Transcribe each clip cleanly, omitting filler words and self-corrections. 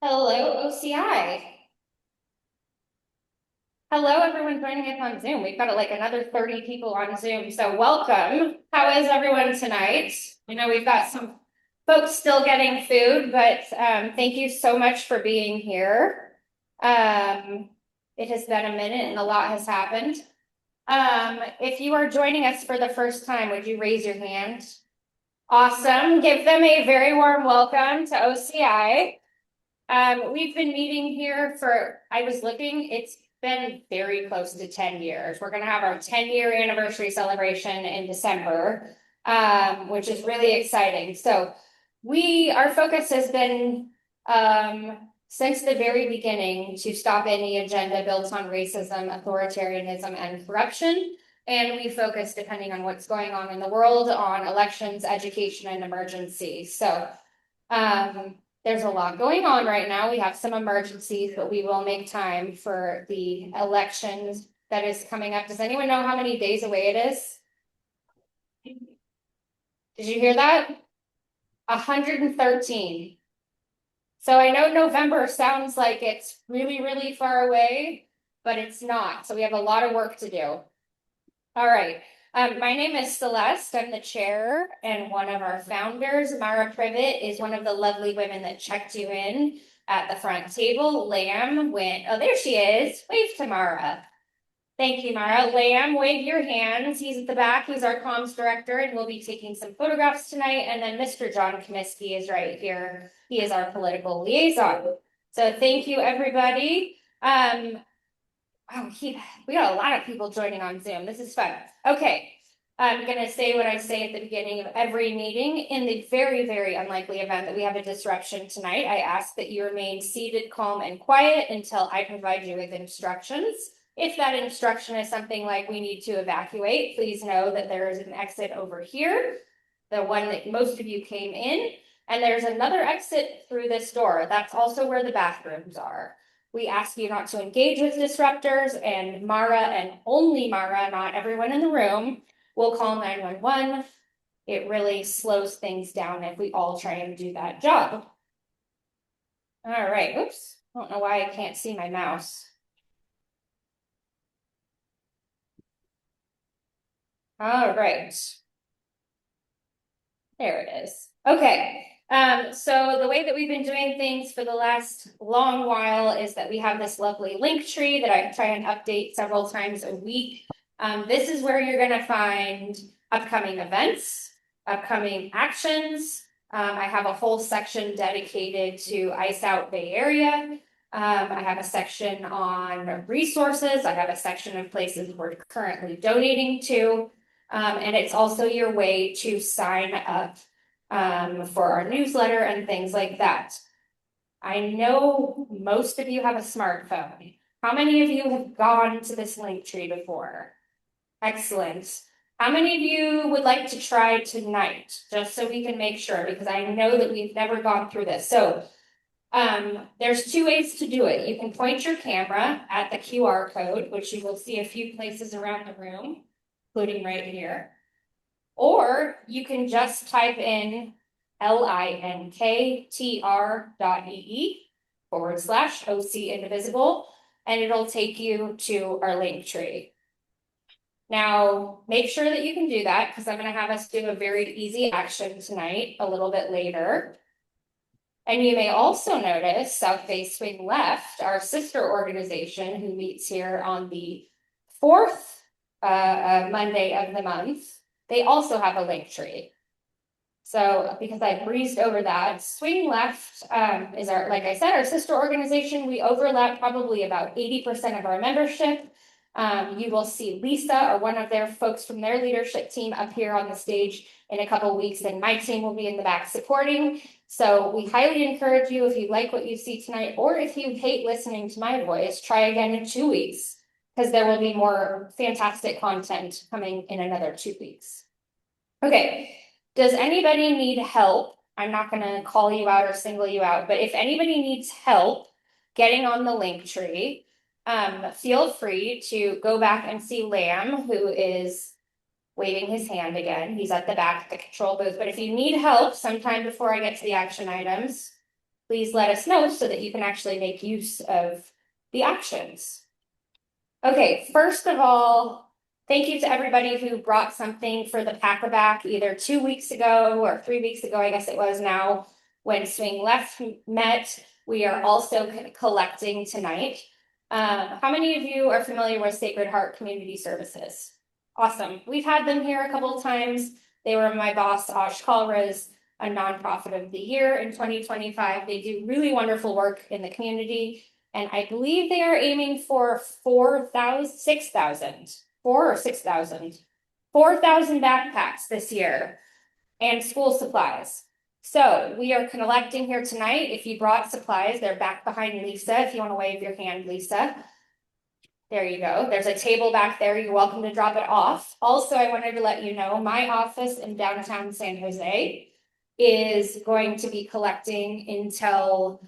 Hello, OCI. Hello, everyone joining us on Zoom. We've got like another 30 people on Zoom, so welcome. How is everyone tonight? I know we've got some folks still getting food, but thank you so much for being here. Um, it has been a minute and a lot has happened. If you are joining us for the first time, would you raise your hand? Awesome. Give them a very warm welcome to OCI. We've been meeting here for, I was looking, it's been very close to 10 years. We're going to have our 10-year anniversary celebration in December, which is really exciting. So our focus has been, since the very beginning, to stop any agenda built on racism, authoritarianism, and corruption. And we focus, depending on what's going on in the world, on elections, education, and emergency. So there's a lot going on right now. We have some emergencies, but we will make time for the elections that is coming up. Does anyone know how many days away it is? Did you hear that? 113. So I know November sounds like it's really, really far away, but it's not. So we have a lot of work to do. All right. My name is Celeste. I'm the chair and one of our founders. Mara Privet is one of the lovely women that checked you in at the front table. Lamb went, oh, there she is. Wave to Mara. Thank you, Mara. Lamb, wave your hands. He's at the back. He's our comms director, and we'll be taking some photographs tonight. And then Mr. John Comiskey is right here. He is our political liaison. So thank you, everybody. Oh, we got a lot of people joining on Zoom. This is fun. Okay. I'm going to say what I say at the beginning of every meeting. In the very, very unlikely event that we have a disruption tonight, I ask that you remain seated, calm, and quiet until I provide you with instructions. If that instruction is something like we need to evacuate, please know that there is an exit over here, the one that most of you came in, and there's another exit through this door. That's also where the bathrooms are. We ask you not to engage with disruptors, and Mara and only Mara, not everyone in the room, will call 911. It really slows things down if we all try and do that job. All right, oops, I don't know why I can't see my mouse. All right. There it is. Okay. So the way that we've been doing things for the last long while is that we have this lovely link tree that I try and update several times a week. This is where you're going to find upcoming events, upcoming actions. I have a whole section dedicated to Ice Out Bay Area. I have a section on resources. I have a section of places we're currently donating to. And it's also your way to sign up for our newsletter and things like that. I know most of you have a smartphone. How many of you have gone to this link tree before? Excellent. How many of you would like to try tonight, just so we can make sure, because I know that we've never gone through this. So there's two ways to do it. You can point your camera at the QR code, which you will see a few places around the room, including right here. Or you can just type in linktr.ee/OC Indivisible, and it'll take you to our link tree. Now, make sure that you can do that because I'm going to have us do a very easy action tonight a little bit later. And you may also notice South Bay Swing Left, our sister organization who meets here on the fourth Monday of the month. They also have a link tree. So because I breezed over that, Swing Left is our, like I said, our sister organization. We overlap probably about 80% of our membership. You will see Lisa or one of their folks from their leadership team up here on the stage in a couple weeks, and my team will be in the back supporting. So we highly encourage you, if you like what you see tonight, or if you hate listening to my voice, try again in 2 weeks, because there will be more fantastic content coming in another 2 weeks. Okay, does anybody need help? I'm not going to call you out or single you out, but if anybody needs help getting on the link tree, feel free to go back and see Lamb, who is waving his hand again. He's at the back of the control booth. But if you need help sometime before I get to the action items, please let us know so that you can actually make use of the options. Okay, first of all, thank you to everybody who brought something for the pack-a-back either 2 weeks ago or 3 weeks ago, I guess it was now, when Swing Left met. We are also collecting tonight. How many of you are familiar with Sacred Heart Community Services? Awesome. We've had them here a couple of times. They were my boss, Kalra's a nonprofit of the year in 2025. They do really wonderful work in the community. And I believe they are aiming for 4,000 backpacks this year and school supplies. So we are collecting here tonight. If you brought supplies, they're back behind Lisa. If you want to wave your hand, Lisa. There you go. There's a table back there. You're welcome to drop it off. Also, I wanted to let you know my office in downtown San Jose is going to be collecting until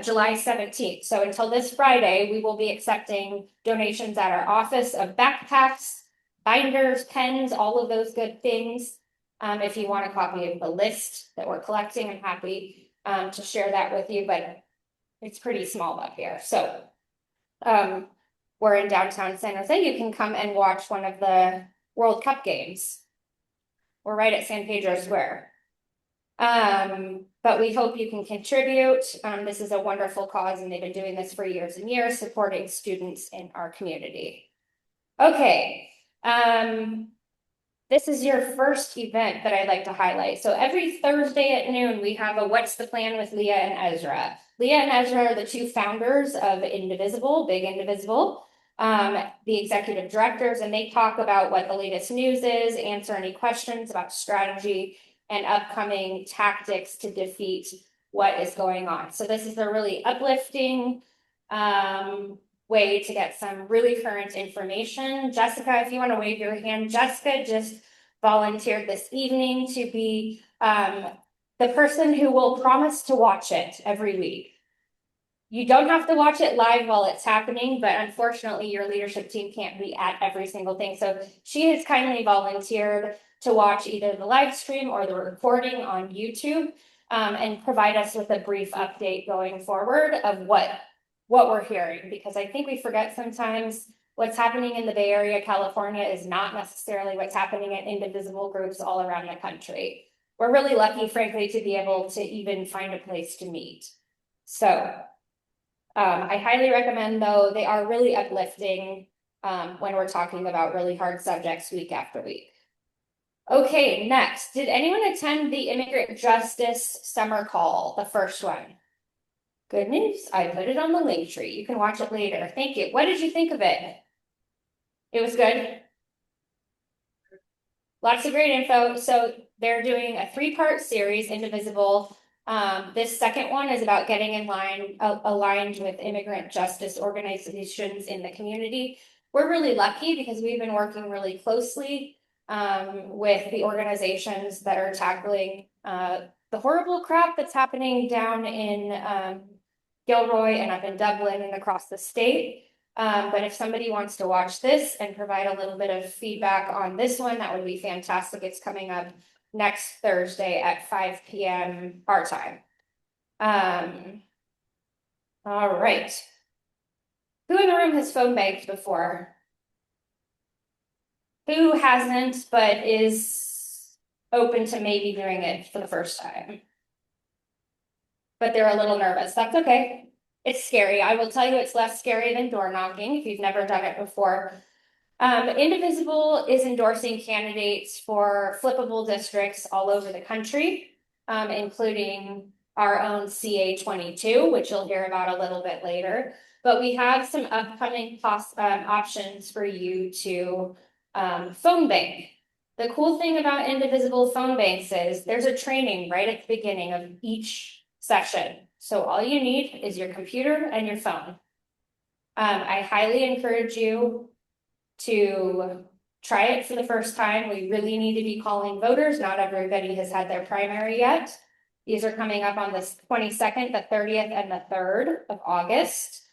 July 17th. So until this Friday, we will be accepting donations at our office of backpacks, binders, pens, all of those good things. If you want a copy of the list that we're collecting, I'm happy to share that with you, but it's pretty small up here. So we're in downtown San Jose. You can come and watch one of the World Cup games. We're right at San Pedro Square. But we hope you can contribute. This is a wonderful cause, and they've been doing this for years and years, supporting students in our community. Okay. This is your first event that I'd like to highlight. So every Thursday at noon, we have a What's the Plan with Leah and Ezra. Leah and Ezra are the two founders of Indivisible, Big Indivisible, the executive directors, and they talk about what the latest news is, answer any questions about strategy and upcoming tactics to defeat what is going on. So this is a really uplifting way to get some really current information. Jessica, if you want to wave your hand, Jessica just volunteered this evening to be the person who will promise to watch it every week. You don't have to watch it live while it's happening, but unfortunately your leadership team can't be at every single thing. So she has kindly volunteered to watch either the live stream or the recording on YouTube and provide us with a brief update going forward of what we're hearing, because I think we forget sometimes what's happening in the Bay Area, California is not necessarily what's happening at indivisible groups all around the country. We're really lucky, frankly, to be able to even find a place to meet. So I highly recommend, though, they are really uplifting when we're talking about really hard subjects week after week. Okay, next, did anyone attend the Immigrant Justice Summer Call, the first one? Good news, I put it on the link tree. You can watch it later. Thank you. What did you think of it? It was good. Lots of great info. So they're doing a 3-part series, Indivisible. This second one is about getting in line, aligned with immigrant justice organizations in the community. We're really lucky because we've been working really closely with the organizations that are tackling the horrible crap that's happening down in Gilroy and up in Dublin and across the state. But if somebody wants to watch this and provide a little bit of feedback on this one, that would be fantastic. It's coming up next Thursday at 5 p.m. our time. All right. Who in the room has phone banked before? Who hasn't, but is open to maybe doing it for the first time? But they're a little nervous. That's okay. It's scary. I will tell you it's less scary than door knocking if you've never done it before. Indivisible is endorsing candidates for flippable districts all over the country, including our own CA22, which you'll hear about a little bit later. But we have some upcoming options for you to phone bank. The cool thing about Indivisible phone banks is there's a training right at the beginning of each session. So all you need is your computer and your phone. I highly encourage you to try it for the first time. We really need to be calling voters. Not everybody has had their primary yet. These are coming up on the 22nd, the 30th, and the 3rd of August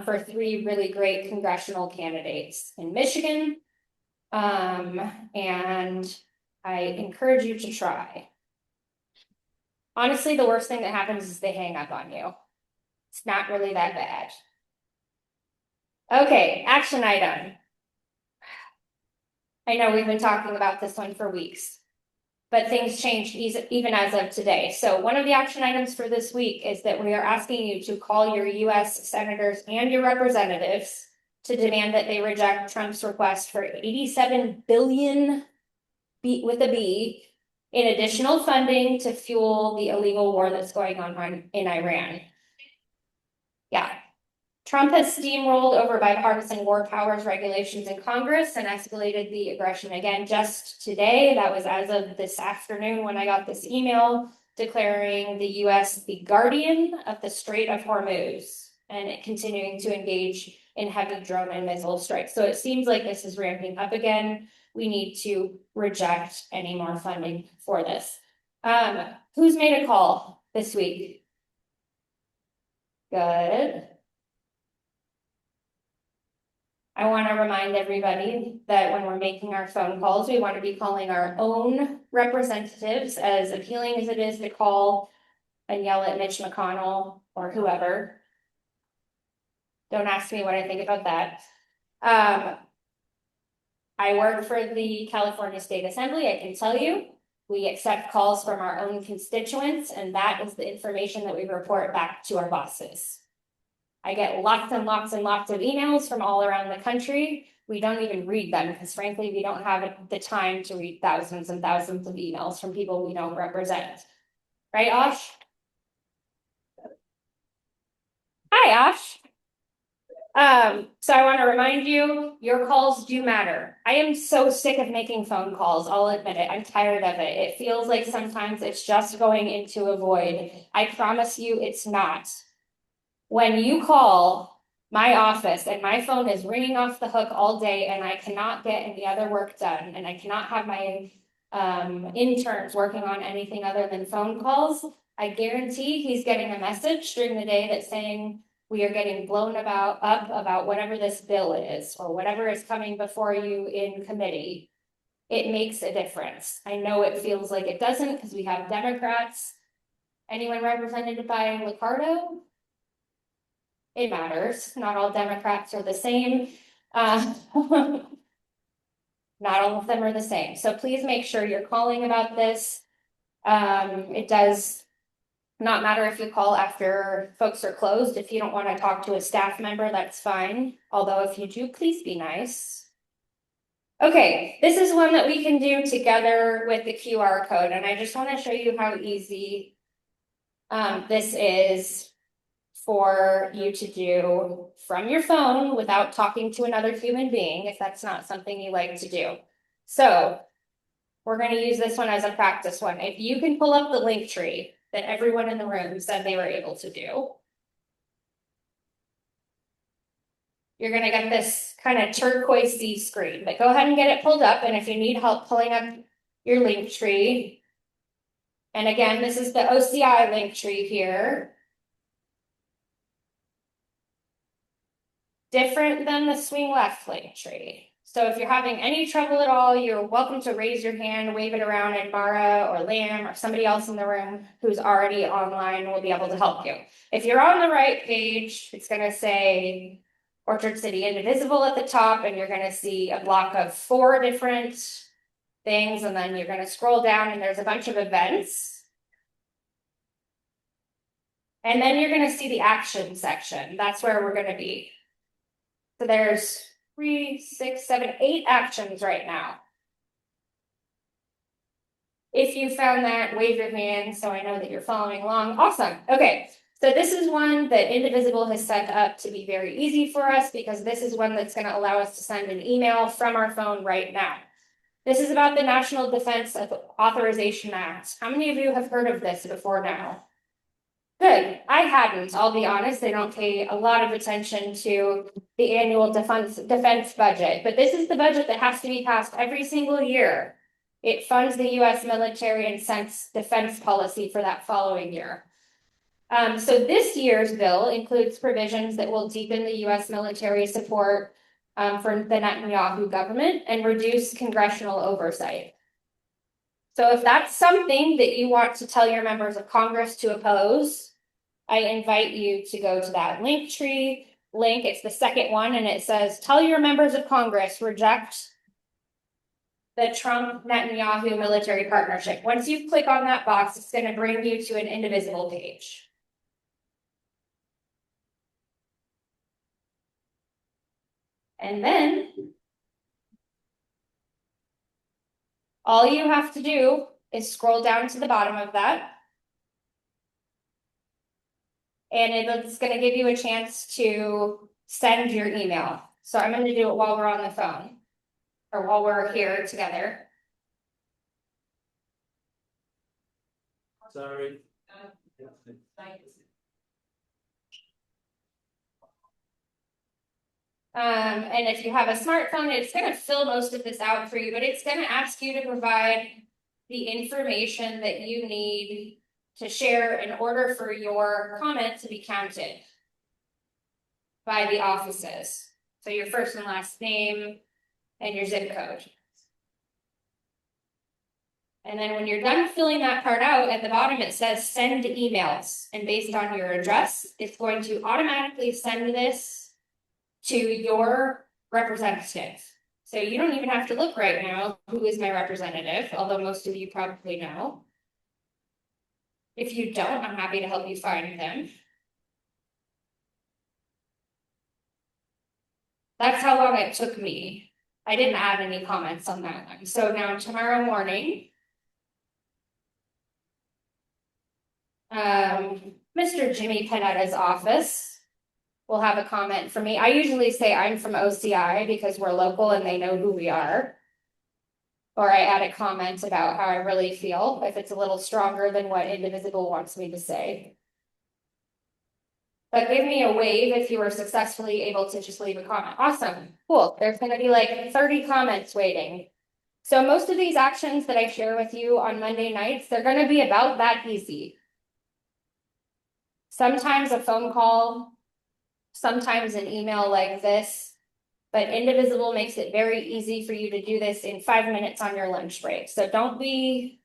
for 3 really great congressional candidates in Michigan. And I encourage you to try. Honestly, the worst thing that happens is they hang up on you. It's not really that bad. Okay, action item. I know we've been talking about this one for weeks, but things changed even as of today. So one of the action items for this week is that we are asking you to call your US senators and your representatives to demand that they reject Trump's request for 87 billion with a B in additional funding to fuel the illegal war that's going on in Iran. Yeah. Trump has steamrolled over bipartisan war powers regulations in Congress and escalated the aggression again just today. That was as of this afternoon when I got this email declaring the US the guardian of the Strait of Hormuz and continuing to engage in heavy drone and missile strikes. So it seems like this is ramping up again. We need to reject any more funding for this. Who's made a call this week? Good. I want to remind everybody that when we're making our phone calls, we want to be calling our own representatives, as appealing as it is to call and yell at Mitch McConnell or whoever. Don't ask me what I think about that. I work for the California State Assembly. I can tell you, we accept calls from our own constituents, and that is the information that we report back to our bosses. I get lots and lots and lots of emails from all around the country. We don't even read them because frankly, we don't have the time to read thousands and thousands of emails from people we don't represent. Right, Ash? Hi, Ash. So I want to remind you, your calls do matter. I am so sick of making phone calls. I'll admit it. I'm tired of it. It feels like sometimes it's just going into a void. I promise you it's not. When you call my office and my phone is ringing off the hook all day and I cannot get any other work done and I cannot have my interns working on anything other than phone calls, I guarantee he's getting a message during the day that's saying we are getting blown up about whatever this bill is or whatever is coming before you in committee. It makes a difference. I know it feels like it doesn't because we have Democrats. Anyone represented by Liccardo? It matters. Not all Democrats are the same. Not all of them are the same. So please make sure you're calling about this. It does not matter if you call after folks are closed. If you don't want to talk to a staff member, that's fine. Although if you do, please be nice. Okay, this is one that we can do together with the QR code. And I just want to show you how easy this is for you to do from your phone without talking to another human being, if that's not something you like to do. So we're going to use this one as a practice one. If you can pull up the link tree that everyone in the room said they were able to do, you're going to get this kind of turquoisey screen, but go ahead and get it pulled up. And if you need help pulling up your link tree, and again, this is the OCI link tree here. Different than the swing left link tree. So if you're having any trouble at all, you're welcome to raise your hand, wave it around, and Mara or Lamb or somebody else in the room who's already online will be able to help you. If you're on the right page, it's going to say Orchard City Indivisible at the top, and you're going to see a block of 4 different things, and then you're going to scroll down and there's a bunch of events. And then you're going to see the action section. That's where we're going to be. So there's 3, 6, 7, 8 actions right now. If you found that, wave your hand so I know that you're following along. Awesome. Okay, so this is one that Indivisible has set up to be very easy for us because this is one that's going to allow us to send an email from our phone right now. This is about the National Defense Authorization Act. How many of you have heard of this before now? Good. I hadn't, I'll be honest. They don't pay a lot of attention to the annual defense budget, but this is the budget that has to be passed every single year. It funds the US military and sends defense policy for that following year. So this year's bill includes provisions that will deepen the US military support for the Netanyahu government and reduce congressional oversight. So if that's something that you want to tell your members of Congress to oppose, I invite you to go to that Linktree link. It's the second one, and it says, tell your members of Congress, reject the Trump-Netanyahu military partnership. Once you click on that box, it's going to bring you to an Indivisible page. And then all you have to do is scroll down to the bottom of that. And it's going to give you a chance to send your email. So I'm going to do it while we're on the phone or while we're here together. Sorry. And if you have a smartphone, it's going to fill most of this out for you, but it's going to ask you to provide the information that you need to share in order for your comment to be counted by the offices. So your first and last name and your zip code. And then when you're done filling that part out, at the bottom it says send emails. And based on your address, it's going to automatically send this to your representative. So you don't even have to look right now who is my representative, although most of you probably know. If you don't, I'm happy to help you find them. That's how long it took me. I didn't add any comments on that one. So now tomorrow morning, Mr. Jimmy Panetta's office will have a comment for me. I usually say I'm from OCI because we're local and they know who we are. Or I add a comment about how I really feel if it's a little stronger than what Indivisible wants me to say. But give me a wave if you were successfully able to just leave a comment. Awesome, cool. There's going to be like 30 comments waiting. So most of these actions that I share with you on Monday nights, they're going to be about that easy. Sometimes a phone call, sometimes an email like this, but Indivisible makes it very easy for you to do this in 5 minutes on your lunch break. So don't be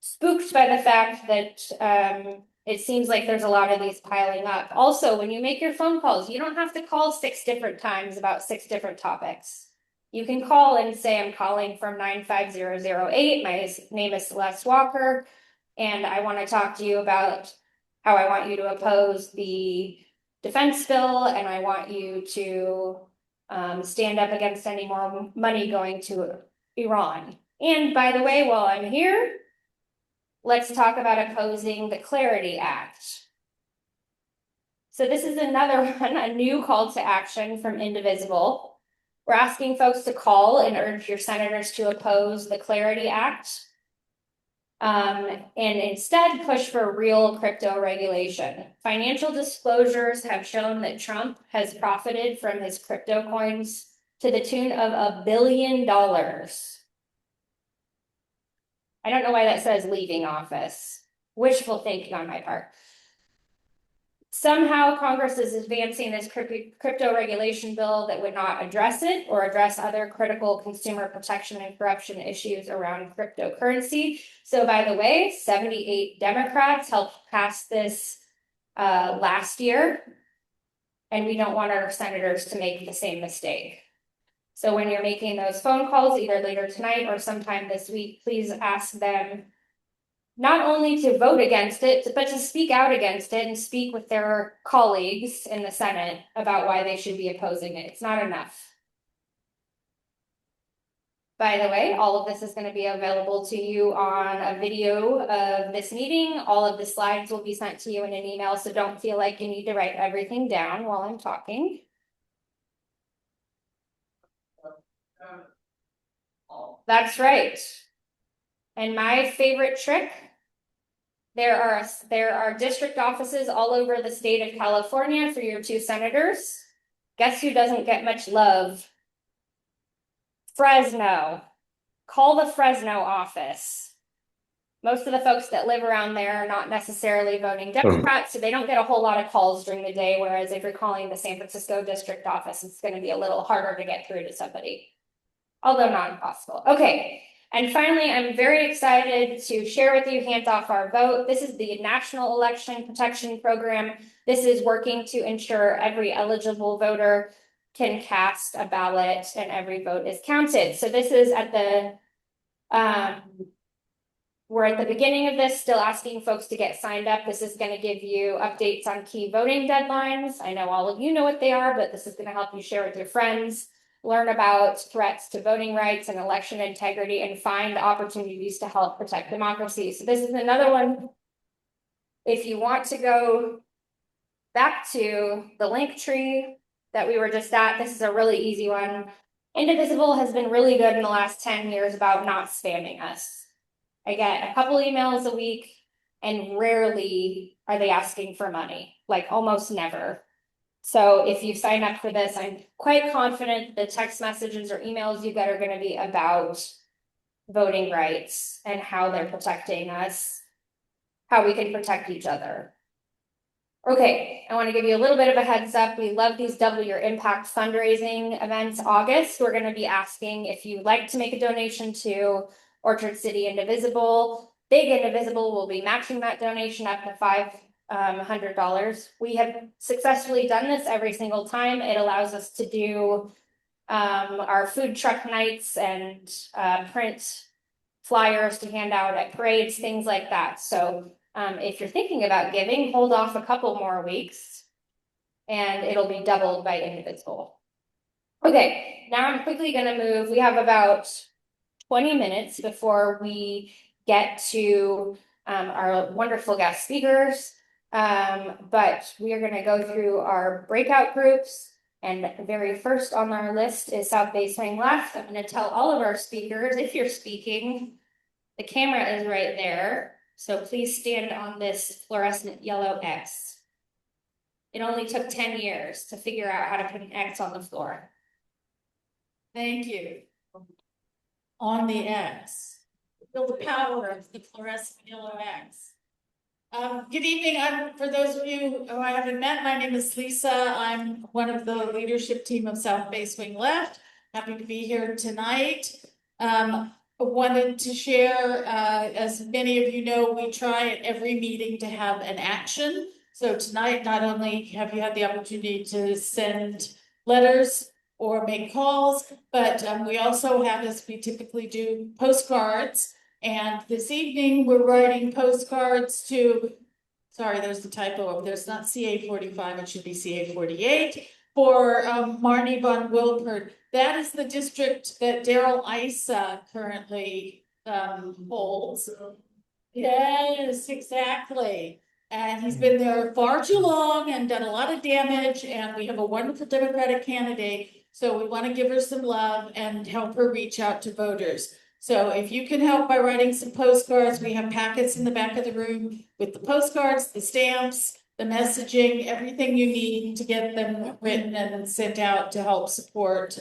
spooked by the fact that it seems like there's a lot of these piling up. Also, when you make your phone calls, you don't have to call 6 different times about 6 different topics. You can call and say, I'm calling from 95008. My name is Celeste Walker, and I want to talk to you about how I want you to oppose the defense bill, and I want you to stand up against any more money going to Iran. And by the way, while I'm here, let's talk about opposing the Clarity Act. So this is another one, a new call to action from Indivisible. We're asking folks to call and urge your senators to oppose the Clarity Act. And instead push for real crypto regulation. Financial disclosures have shown that Trump has profited from his crypto coins to the tune of $1 billion. I don't know why that says leaving office. Wishful thinking on my part. Somehow Congress is advancing this crypto regulation bill that would not address it or address other critical consumer protection and corruption issues around cryptocurrency. So by the way, 78 Democrats helped pass this last year, and we don't want our senators to make the same mistake. So when you're making those phone calls, either later tonight or sometime this week, please ask them not only to vote against it, but to speak out against it and speak with their colleagues in the Senate about why they should be opposing it. It's not enough. By the way, all of this is going to be available to you on a video of this meeting. All of the slides will be sent to you in an email, so don't feel like you need to write everything down while I'm talking. That's right. And my favorite trick, there are district offices all over the state of California for your 2 senators. Guess who doesn't get much love? Fresno. Call the Fresno office. Most of the folks that live around there are not necessarily voting Democrats, so they don't get a whole lot of calls during the day, whereas if you're calling the San Francisco district office, it's going to be a little harder to get through to somebody. Although not impossible. Okay, And finally, I'm very excited to share with you Hands Off Our Vote. This is the National Election Protection Program. This is working to ensure every eligible voter can cast a ballot and every vote is counted. So this is at the, we're at the beginning of this, still asking folks to get signed up. This is going to give you updates on key voting deadlines. I know all of you know what they are, but this is going to help you share with your friends, learn about threats to voting rights and election integrity, and find opportunities to help protect democracy. So this is another one. If you want to go back to the link tree that we were just at, this is a really easy one. Indivisible has been really good in the last 10 years about not spamming us. I get a couple emails a week, and rarely are they asking for money, like almost never. So if you sign up for this, I'm quite confident the text messages or emails you get are going to be about voting rights and how they're protecting us, how we can protect each other. Okay, I want to give you a little bit of a heads up. We love these Double Your Impact fundraising events. August, we're going to be asking if you'd like to make a donation to Orchard City Indivisible. Big Indivisible will be matching that donation up to $500. We have successfully done this every single time. It allows us to do our food truck nights and print flyers to hand out at parades, things like that. So if you're thinking about giving, hold off a couple more weeks and it'll be doubled by Indivisible. Okay, now I'm quickly going to move. We have about 20 minutes before we get to our wonderful guest speakers. But we are going to go through our breakout groups. And very first on our list is South Bay Swing Left. I'm going to tell all of our speakers, if you're speaking, the camera is right there. So please stand on this fluorescent yellow X. It only took 10 years to figure out how to put an X on the floor. Thank you. On the X. Feel the power of the fluorescent yellow X. Good evening. For those of you who I haven't met, my name is Lisa. I'm one of the leadership team of South Bay Swing Left. Happy to be here tonight. Wanted to share, as many of you know, we try at every meeting to have an action. So tonight, not only have you had the opportunity to send letters or make calls, but we also have, as we typically do, postcards. And this evening, we're writing postcards to, sorry, there's the typo. There's not CA 45, it should be CA 48, for Marnie von Wilpert. That is the district that Daryl Issa currently holds. Yes, exactly. And he's been there far too long and done a lot of damage, and we have a wonderful Democratic candidate. So we want to give her some love and help her reach out to voters. So if you can help by writing some postcards, we have packets in the back of the room with the postcards, the stamps, the messaging, everything you need to get them written and sent out to help support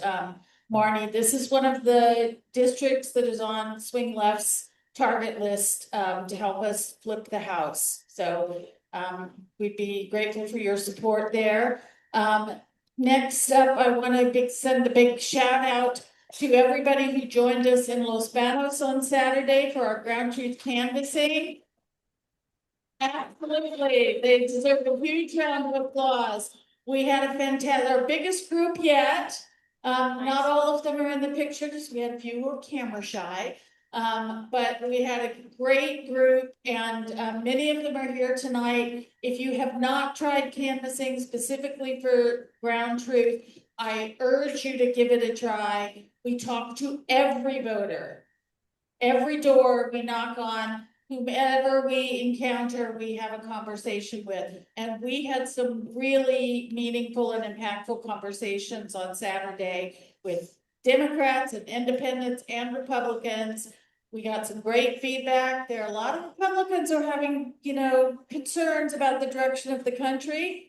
Marnie. This is one of the districts that is on Swing Left's target list to help us flip the House. So we'd be grateful for your support there. Next up, I want to send a big shout out to everybody who joined us in Los Banos on Saturday for our ground truth canvassing. Absolutely, they deserve a huge round of applause. We had a fantastic, our biggest group yet. Not all of them are in the pictures. We had a few who were camera shy. But we had a great group, and many of them are here tonight. If you have not tried canvassing specifically for ground truth, I urge you to give it a try. We talk to every voter. Every door we knock on, whomever we encounter, we have a conversation with. And we had some really meaningful and impactful conversations on Saturday with Democrats and independents and Republicans. We got some great feedback. There are a lot of Republicans are having, concerns about the direction of the country.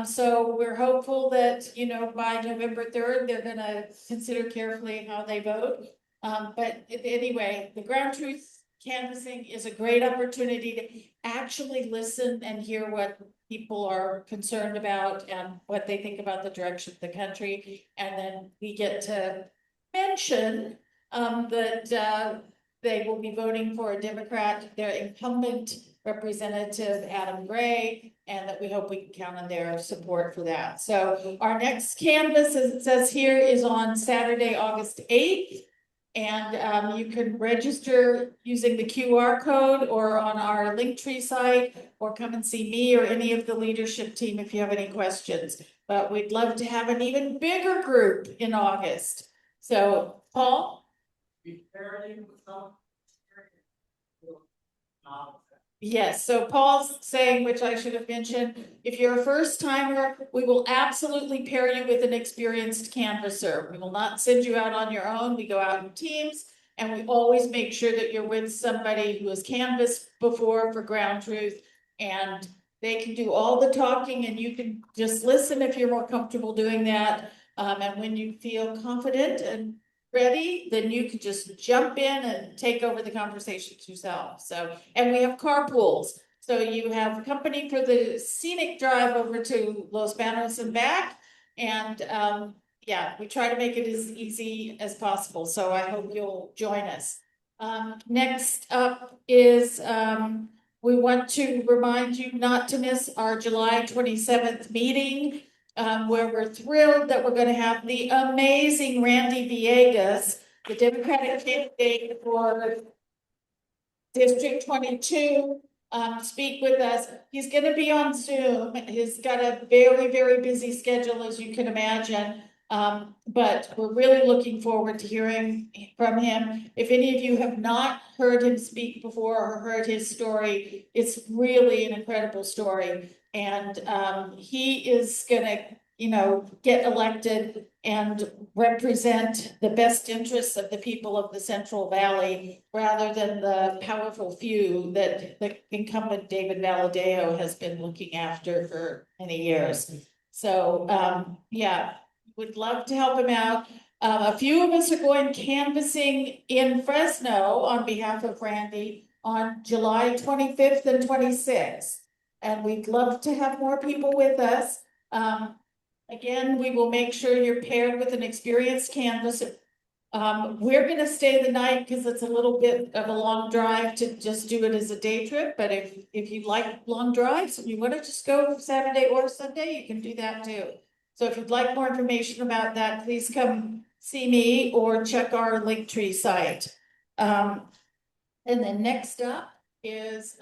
So we're hopeful that, by November 3rd, they're going to consider carefully how they vote. But anyway, the ground truth canvassing is a great opportunity to actually listen and hear what people are concerned about and what they think about the direction of the country. And then we get to mention that they will be voting for a Democrat, their incumbent representative, Adam Gray, and that we hope we can count on their support for that. So our next canvas, as it says here, is on Saturday, August 8th. And you can register using the QR code or on our Linktree site, or come and see me or any of the leadership team if you have any questions. But we'd love to have an even bigger group in August. So, Paul? Yes, so Paul's saying, which I should have mentioned, if you're a first timer, we will absolutely pair you with an experienced canvasser. We will not send you out on your own. We go out in teams, and we always make sure that you're with somebody who has canvassed before for ground truth, and they can do all the talking, and you can just listen if you're more comfortable doing that. And when you feel confident and ready, then you can just jump in and take over the conversations yourself. So, and we have carpools. So you have company for the scenic drive over to Los Banos and back. And yeah, we try to make it as easy as possible. So I hope you'll join us. Next up is we want to remind you not to miss our July 27th meeting, where we're thrilled that we're going to have the amazing Randy Villegas, the Democratic candidate for District 22, speak with us. He's going to be on Zoom. He's got a very, very busy schedule, as you can imagine. But we're really looking forward to hearing from him. If any of you have not heard him speak before or heard his story, it's really an incredible story. And he is going to, you know, get elected and represent the best interests of the people of the Central Valley rather than the powerful few that the incumbent David Valadeo has been looking after for many years. So yeah, would love to help him out. A few of us are going canvassing in Fresno on behalf of Randy on July 25th and 26th. And we'd love to have more people with us. Again, we will make sure you're paired with an experienced canvasser. We're gonna stay the night because it's a little bit of a long drive to just do it as a day trip. But if you like long drives and you want to just go Saturday or Sunday, you can do that too. So if you'd like more information about that, please come see me or check our Linktree site. And then next up is,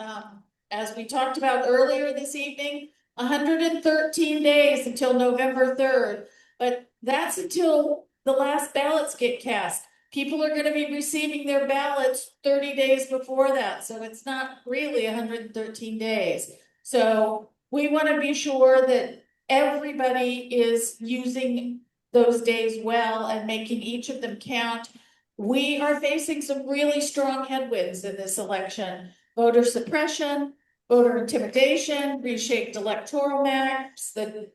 as we talked about earlier this evening, 113 days until November 3rd. But that's until the last ballots get cast. People are going to be receiving their ballots 30 days before that. So it's not really 113 days. So we want to be sure that everybody is using those days well and making each of them count. We are facing some really strong headwinds in this election: voter suppression, voter intimidation, reshaped electoral maps, the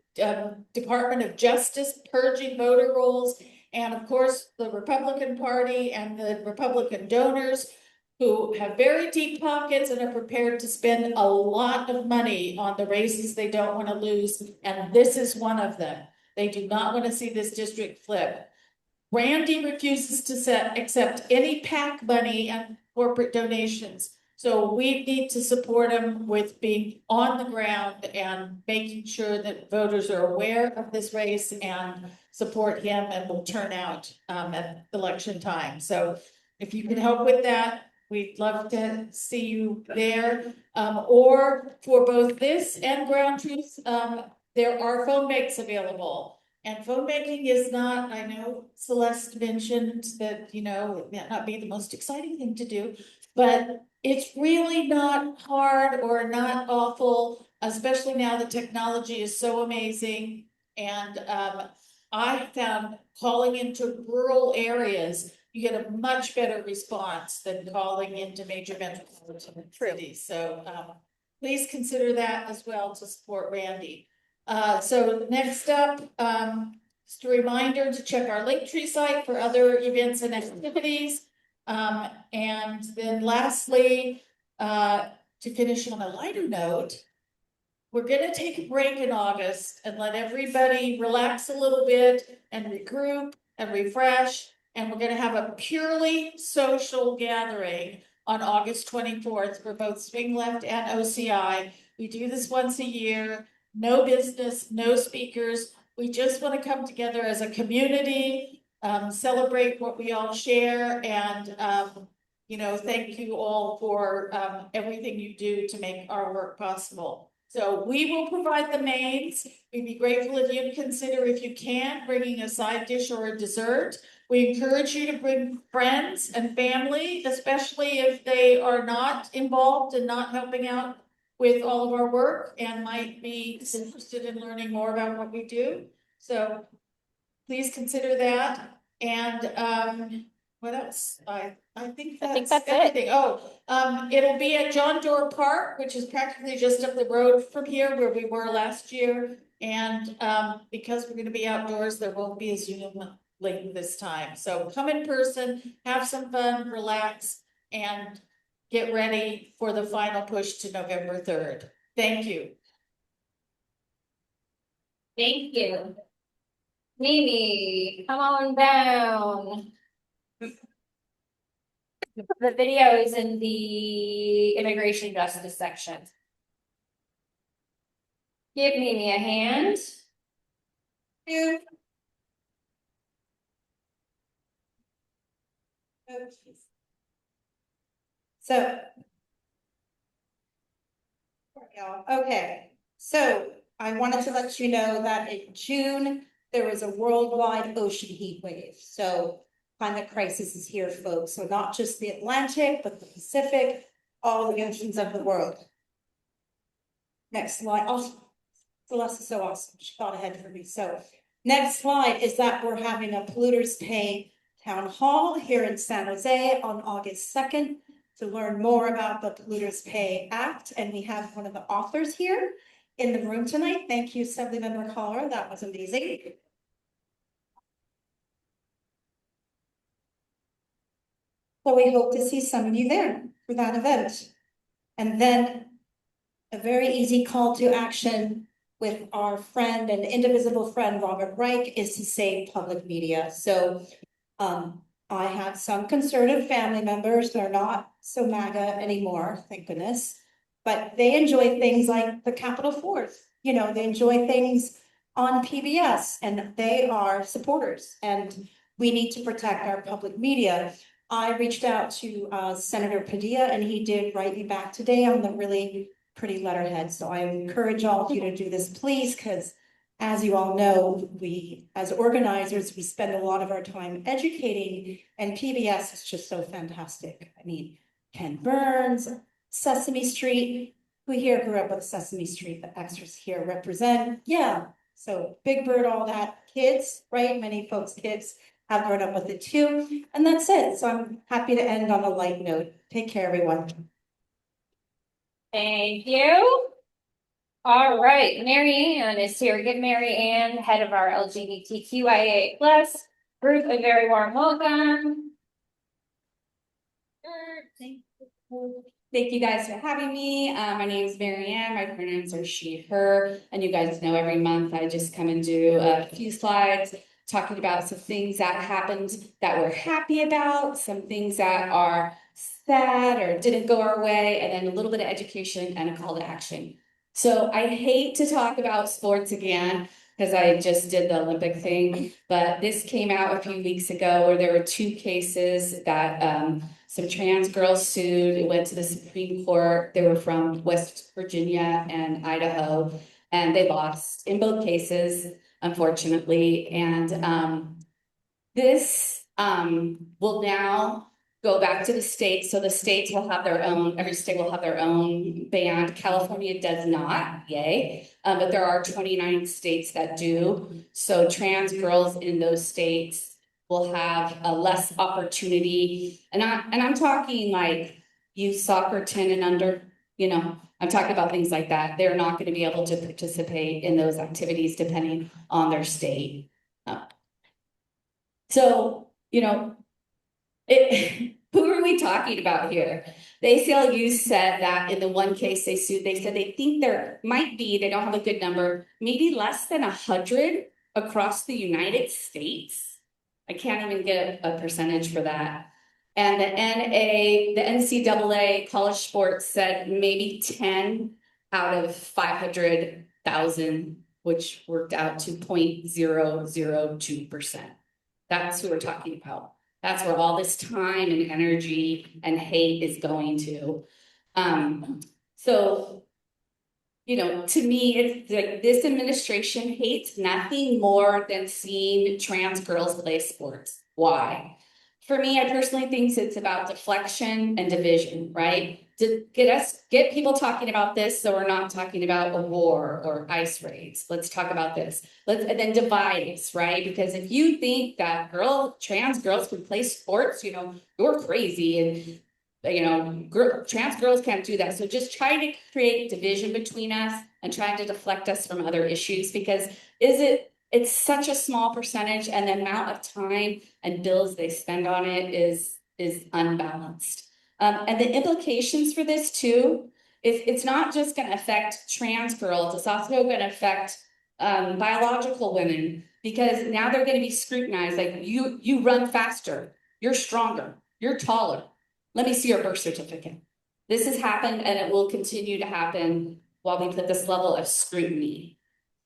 Department of Justice purging voter rolls, and of course, the Republican Party and the Republican donors who have very deep pockets and are prepared to spend a lot of money on the races they don't want to lose. And this is one of them. They do not want to see this district flip. Randy refuses to accept any PAC money and corporate donations. So we need to support him with being on the ground and making sure that voters are aware of this race and support him and will turn out at election time. So if you can help with that, we'd love to see you there. Or for both this and ground truth, there are phone banks available. And phone banking is not, I know Celeste mentioned that, you know, it might not be the most exciting thing to do, but it's really not hard or not awful, especially now the technology is so amazing. And I found calling into rural areas, you get a much better response than calling into major metropolitan cities. So please consider that as well to support Randy. So next up, just a reminder to check our Linktree site for other events and activities. And then lastly, to finish on a lighter note, we're gonna take a break in August and let everybody relax a little bit and regroup and refresh. And we're gonna have a purely social gathering on August 24th for both Swing Left and OCI. We do this once a year, no business, no speakers. We just want to come together as a community, celebrate what we all share, and thank you all for everything you do to make our work possible. So we will provide the names. We'd be grateful if you'd consider, if you can, bringing a side dish or a dessert. We encourage you to bring friends and family, especially if they are not involved and not helping out with all of our work and might be interested in learning more about what we do. So please consider that. And what else? I think that's everything. it. Oh, it'll be at John Doerr Park, which is practically just up the road from here where we were last year. And because we're going to be outdoors, there won't be a Zoom link this time. So come in person, have some fun, relax, and get ready for the final push to November 3rd. Thank you. Thank you. Mimi, come on down. The video is in the immigration justice section. Give Mimi a hand. You. So. Okay, so I wanted to let you know that in June, there was a worldwide ocean heat wave. So climate crisis is here, folks. So not just the Atlantic, but the Pacific, all the oceans of the world. Next slide. Oh, Celeste is so awesome. She thought ahead for me. So next slide is that we're having a Polluters Pay Town Hall here in San Jose on August 2nd to learn more about the Polluters Pay Act. And we have one of the authors here in the room tonight. Thank you, Assemblymember Kalra. That was amazing. So we hope to see some of you there for that event. And then a very easy call to action with our friend and indivisible friend, Robert Reich, is to save public media. So I have some conservative family members. They're not so MAGA anymore, thank goodness. But they enjoy things like the Capitol Fourth. You know, they enjoy things on PBS and they are supporters. And we need to protect our public media. I reached out to Senator Padilla and he did write me back today on the really pretty letterhead. So I encourage all of you to do this, please, because as you all know, we, as organizers, we spend a lot of our time educating, and PBS is just so fantastic. I mean, Ken Burns, Sesame Street, who here grew up with Sesame Street, the extras here represent, yeah. So Big Bird, all that, kids, right? Many folks' kids have grown up with it too, and that's it. So I'm happy to end on a light note. Take care, everyone. Thank you. All right, Mary Ann is here. Give Mary Ann, head of our LGBTQIA+ group, a very warm welcome. Thank you guys for having me. My name is Mary Ann. My pronouns are she, her, and you guys know every month I just come and do a few slides talking about some things that happened that we're happy about, some things that are sad or didn't go our way, and then a little bit of education and a call to action. So I hate to talk about sports again because I just did the Olympic thing, but this came out a few weeks ago where there were two cases that some trans girls sued. It went to the Supreme Court. They were from West Virginia and Idaho, and they lost in both cases, unfortunately. And this will now go back to the states. So the states will have their own, every state will have their own ban. California does not, yay. But there are 29 states that do. So trans girls in those states will have a less opportunity. And I'm talking like youth soccer 10 and under, you know, I'm talking about things like that. They're not going to be able to participate in those activities depending on their state. So, you know, who are we talking about here? The ACLU said that in the one case they sued, they said they think there might be, they don't have a good number, maybe less than 100 across the United States I can't even get a percentage for that. And the NCAA college sports said maybe 10 out of 500,000, which worked out to 0.002%. That's who we're talking about. That's where all this time and energy and hate is going to. So, to me, it's like this administration hates nothing more than seeing trans girls play sports. Why? For me, I personally think it's about deflection and division, right? To get people talking about this, so we're not talking about a war or ICE raids. Let's talk about this. And then divide us, right? Because if you think that trans girls can play sports, you're crazy, and trans girls can't do that. So just trying to create division between us and trying to deflect us from other issues, because it's such a small percentage, and the amount of time and bills they spend on it is unbalanced. And the implications for this too, it's not just going to affect trans girls, it's also going to affect biological women, because now they're going to be scrutinized. Like, you run faster, you're stronger, you're taller. Let me see your birth certificate. This has happened, and it will continue to happen while we put this level of scrutiny.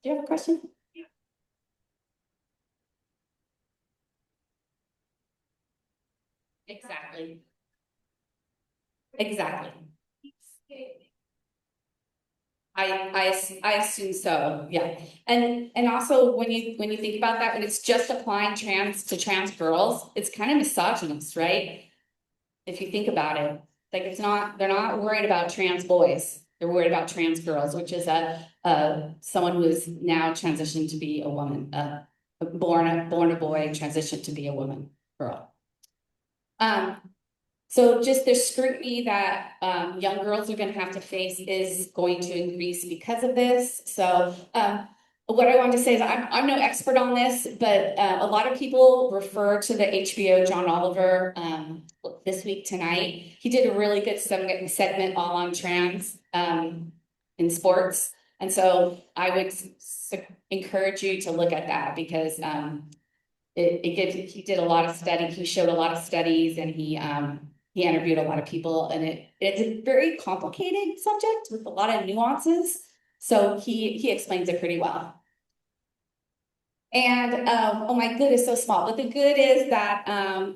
Do you have a question? Exactly. Exactly. I assume so, yeah. And also, when you think about that, when it's just applying trans girls, it's kind of misogynist, right? If you think about it, like, they're not worried about trans boys. They're worried about trans girls, which is someone who is now transitioned to be a woman, born a boy, transitioned to be a woman, girl. So just the scrutiny that young girls are going to have to face is going to increase because of this. So what I wanted to say is I'm no expert on this, but a lot of people refer to the HBO John Oliver This Week Tonight. He did a really good segment all on trans in sports. And so I would encourage you to look at that, because he did a lot of study. He showed a lot of studies, and he interviewed a lot of people, and it's a very complicated subject with a lot of nuances. So he explains it pretty well. And oh my goodness, so small. But the good is that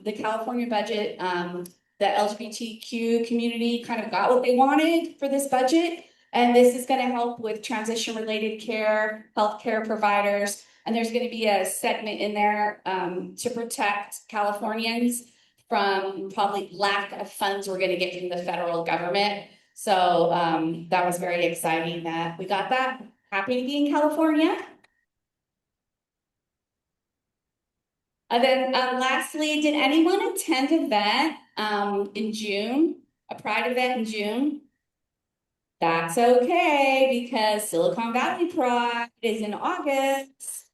the California budget, the LGBTQ community kind of got what they wanted for this budget. And this is going to help with transition related care, healthcare providers. And there's going to be a segment in there to protect Californians from probably lack of funds we're going to get from the federal government. So that was very exciting that we got that. Happy to be in California. And then lastly, did anyone attend an event in June, a Pride event in June? That's okay, because Silicon Valley Pride is in August.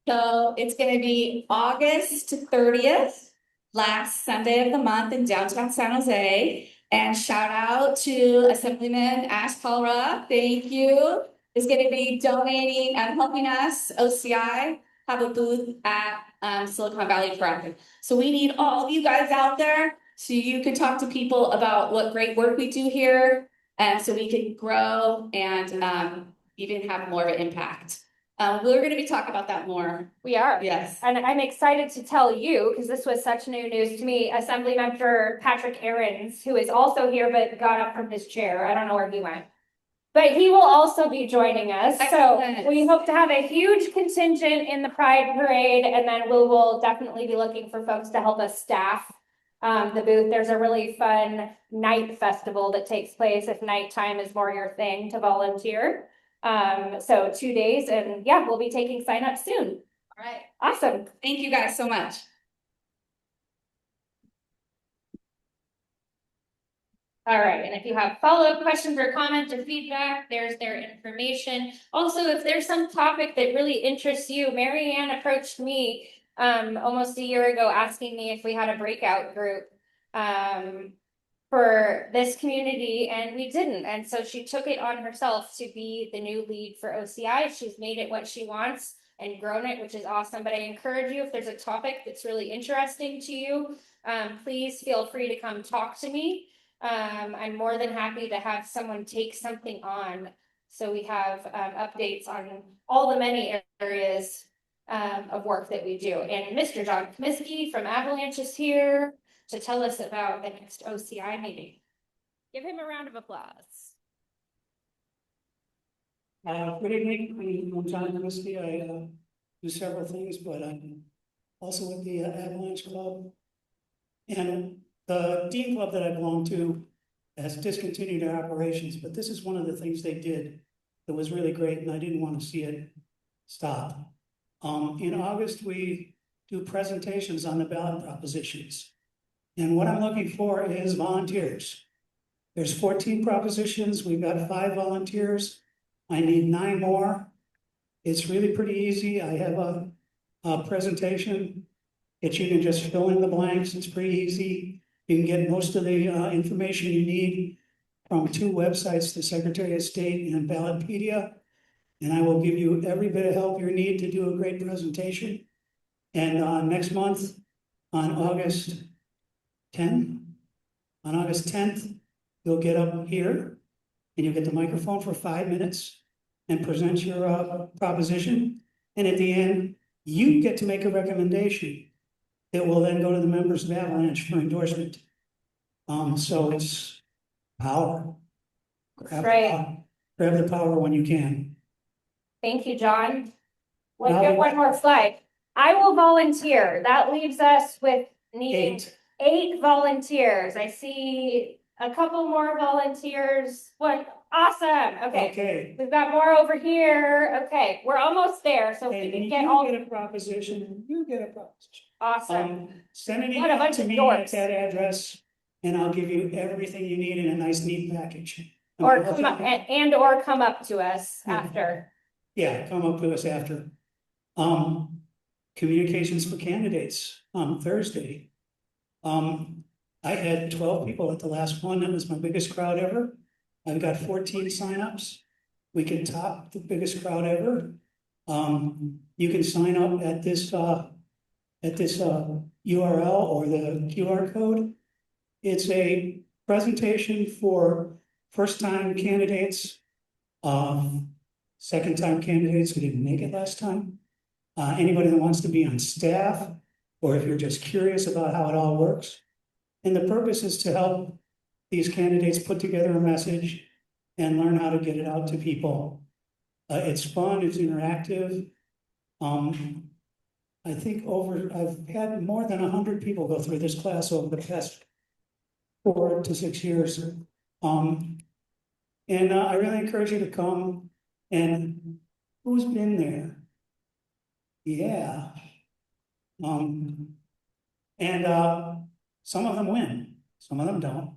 So it's going to be August 30th, last Sunday of the month in downtown San Jose. And shout out to Assemblyman Kalra. Thank you. Is going to be donating and helping us, OCI, have a booth at Silicon Valley Pride. So we need all of you guys out there so you can talk to people about what great work we do here, and so we can grow and even have more of an impact. We're going to be talking about that more. We are. Yes. And I'm excited to tell you, because this was such new news to me, Assembly Member Patrick Ahrens, who is also here but got up from his chair. I don't know where he went. But he will also be joining us. Excellent. So we hope to have a huge contingent in the Pride Parade, and then we will definitely be looking for folks to help us staff the booth. There's a really fun night festival that takes place if nighttime is more your thing to volunteer. So 2 days, and yeah, we'll be taking sign-ups soon. All right. Awesome. Thank you guys so much. All right, and if you have follow-up questions or comments or feedback, there's their information. Also, if there's some topic that really interests you, Marianne approached me almost a year ago asking me if we had a breakout group for this community, and we didn't. And so she took it on herself to be the new lead for OCI. She's made it what she wants. and grown it, which is awesome. But I encourage you, if there's a topic that's really interesting to you, please feel free to come talk to me. I'm more than happy to have someone take something on. So we have updates on all the many areas of work that we do. And Mr. John Comiskey from Avalanche is here to tell us about the next OCI meeting. Give him a round of applause. Good evening, I'm John Comiskey. I do several things, but I'm also with the Avalanche Club. And the Dean Club that I belong to has discontinued their operations, but this is one of the things they did that was really great, and I didn't want to see it stop. In August, we do presentations on the ballot propositions. And what I'm looking for is volunteers. There's 14 propositions, we've got 5 volunteers. I need 9 more. It's really pretty easy. I have a presentation that you can just fill in the blanks. It's pretty easy. You can get most of the information you need from 2 websites, the Secretary of State and Ballotpedia. And I will give you every bit of help you need to do a great presentation. And next month, on August 10th, you'll get up here and you'll get the microphone for 5 minutes and present your proposition. And at the end, you get to make a recommendation that will then go to the members of Avalanche for endorsement. So it's power. Grab the power when you can. Thank you, John. Let's get one more slide. I will volunteer. That leaves us with needing 8 volunteers. I see a couple more volunteers. What? Awesome. Okay. We've got more over here. Okay, we're almost there. So if we can get all. You get a proposition. Awesome. Send an email to me at that address, and I'll give you everything you need in a nice, neat package. Or come up or come up to us after. Yeah, come up to us after. Communications for candidates on Thursday. I had 12 people at the last one. That was my biggest crowd ever. I've got 14 signups. We can top the biggest crowd ever. You can sign up at this URL or the QR code. It's a presentation for first-time candidates, second-time candidates who didn't make it last time, anybody that wants to be on staff, or if you're just curious about how it all works. And the purpose is to help these candidates put together a message and learn how to get it out to people. It's fun, it's interactive. I think I've had more than 100 people go through this class over the past 4 to 6 years. And I really encourage you to come. And who's been there? Yeah. Some of them win, some of them don't.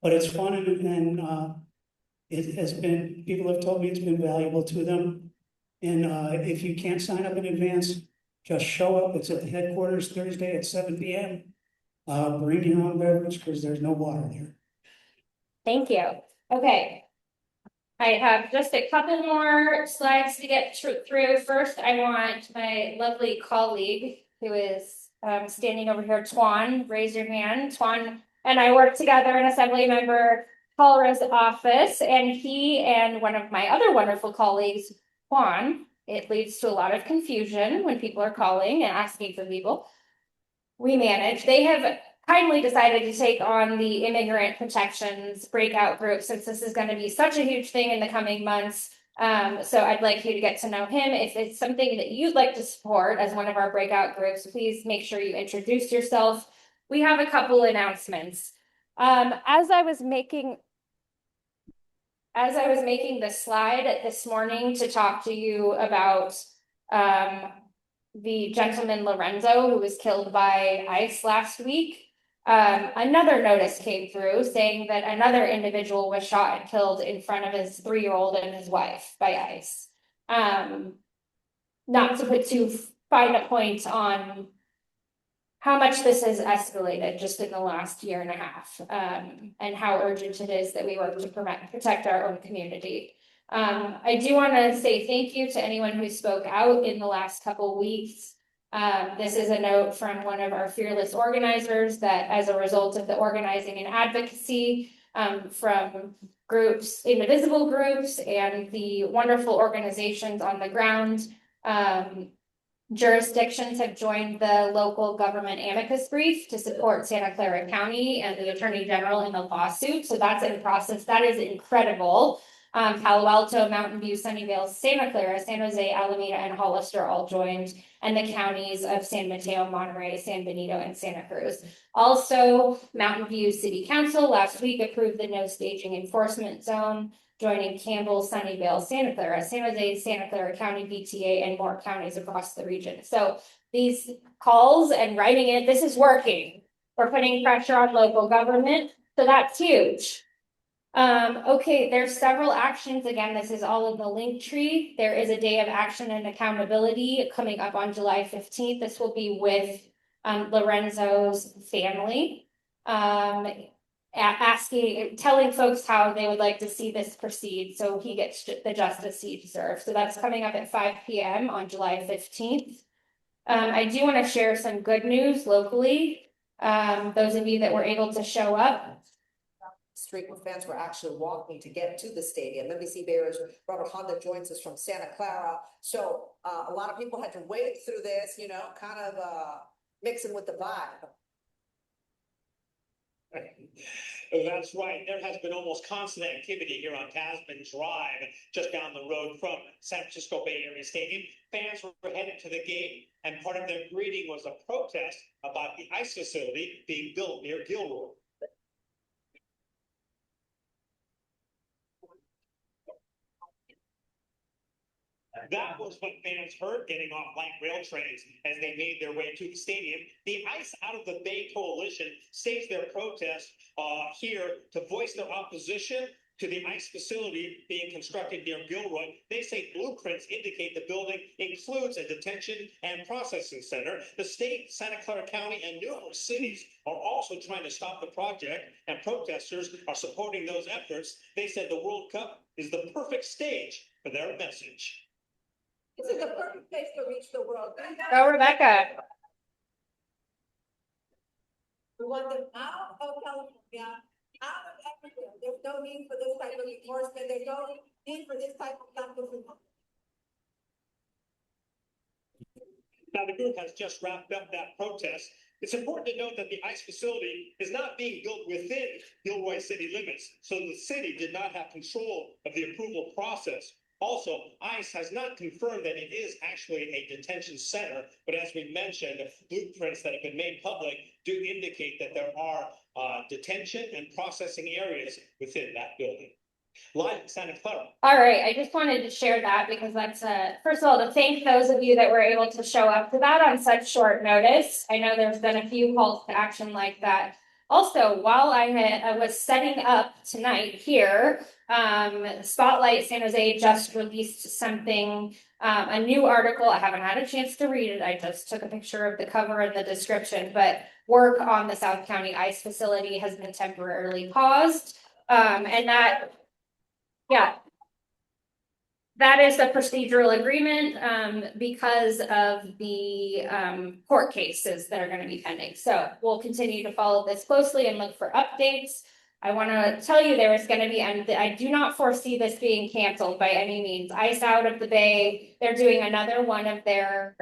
But it's fun and it has been, people have told me it's been valuable to them. And if you can't sign up in advance, just show up. It's at the headquarters Thursday at 7 p.m. Bring your own beverage because there's no water there. Thank you. Okay. I have just a couple more slides to get through. First, I want my lovely colleague who is standing over here, Twan, raise your hand. Twan and I work together in Assembly Member Kalra's office, and he and one of my other wonderful colleagues, Juan, it leads to a lot of confusion when people are calling and asking for people. We manage. They have kindly decided to take on the immigrant protections breakout group since this is going to be such a huge thing in the coming months. So I'd like you to get to know him. If it's something that you'd like to support as one of our breakout groups, please make sure you introduce yourself. We have a couple announcements. As I was making the slide this morning to talk to you about the gentleman Lorenzo who was killed by ICE last week, another notice came through saying that another individual was shot and killed in front of his 3-year-old and his wife by ICE. Not to put too fine a point on how much this has escalated just in the last year and a half, and how urgent it is that we work to protect our own community. I do want to say thank you to anyone who spoke out in the last couple weeks. This is a note from one of our fearless organizers that as a result of the organizing and advocacy from groups, indivisible groups, and the wonderful organizations on the ground, jurisdictions have joined the local government amicus brief to support Santa Clara County and the Attorney General in the lawsuit. So that's in process. That is incredible. Palo Alto, Mountain View, Sunnyvale, Santa Clara, San Jose, Alameda, and Hollister all joined, and the counties of San Mateo, Monterey, San Benito, and Santa Cruz. Also, Mountain View City Council last week approved the no staging enforcement zone, joining Campbell, Sunnyvale, Santa Clara, San Jose, Santa Clara County, BTA, and more counties across the region. So these calls and writing it, this is working. We're putting pressure on local government, so that's huge. Okay, there's several actions. Again, this is all in the link tree. There is a day of action and accountability coming up on July 15th. This will be with Lorenzo's family. Telling folks how they would like to see this proceed so he gets the justice he deserves. So that's coming up at 5 p.m. on July 15th. I do want to share some good news locally. Those of you that were able to show up. Street where fans were actually walking to get to the stadium. NBC Bears, Robert Honda joins us from Santa Clara. So a lot of people had to wade through this, you know, kind of mixing with the vibe. That's right. There has been almost constant activity here on Tasman Drive, just down the road from San Francisco Bay Area Stadium. Fans were headed to the game, and part of their greeting was a protest about the ice facility being built near Gilroy. That was what fans heard getting off light rail trains as they made their way to the stadium. The Ice Out of the Bay Coalition staged their protest here to voice their opposition to the ice facility being constructed near Gilroy. They say blueprints indicate the building includes a detention and processing center. The state, Santa Clara County, and numerous cities are also trying to stop the project, and protesters are supporting those efforts. They said the World Cup is the perfect stage for their message. This is the perfect place to reach the world. Go, Rebecca. We want them out of California, out of everywhere. There's no need for this type of enforcement. There's no need for this type of capitalism. Now, the group has just wrapped up that protest. It's important to note that the ice facility is not being built within Gilroy city limits, so the city did not have control of the approval process. Also, ICE has not confirmed that it is actually a detention center, but as we mentioned, blueprints that have been made public do indicate that there are detention and processing areas within that building. Live in Santa Clara. All right, I just wanted to share that because that's first of all, to thank those of you that were able to show up to that on such short notice. I know there's been a few calls to action like that. Also, while I was setting up tonight here, Spotlight San Jose just released something, a new article. I haven't had a chance to read it. I just took a picture of the cover and the description, but work on the South County Ice Facility has been temporarily paused. And that, yeah, that is the procedural agreement because of the court cases that are going to be pending. So we'll continue to follow this closely and look for updates. I want to tell you there is going to be, and I do not foresee this being canceled by any means. Ice Out of the Bay, they're doing another one of their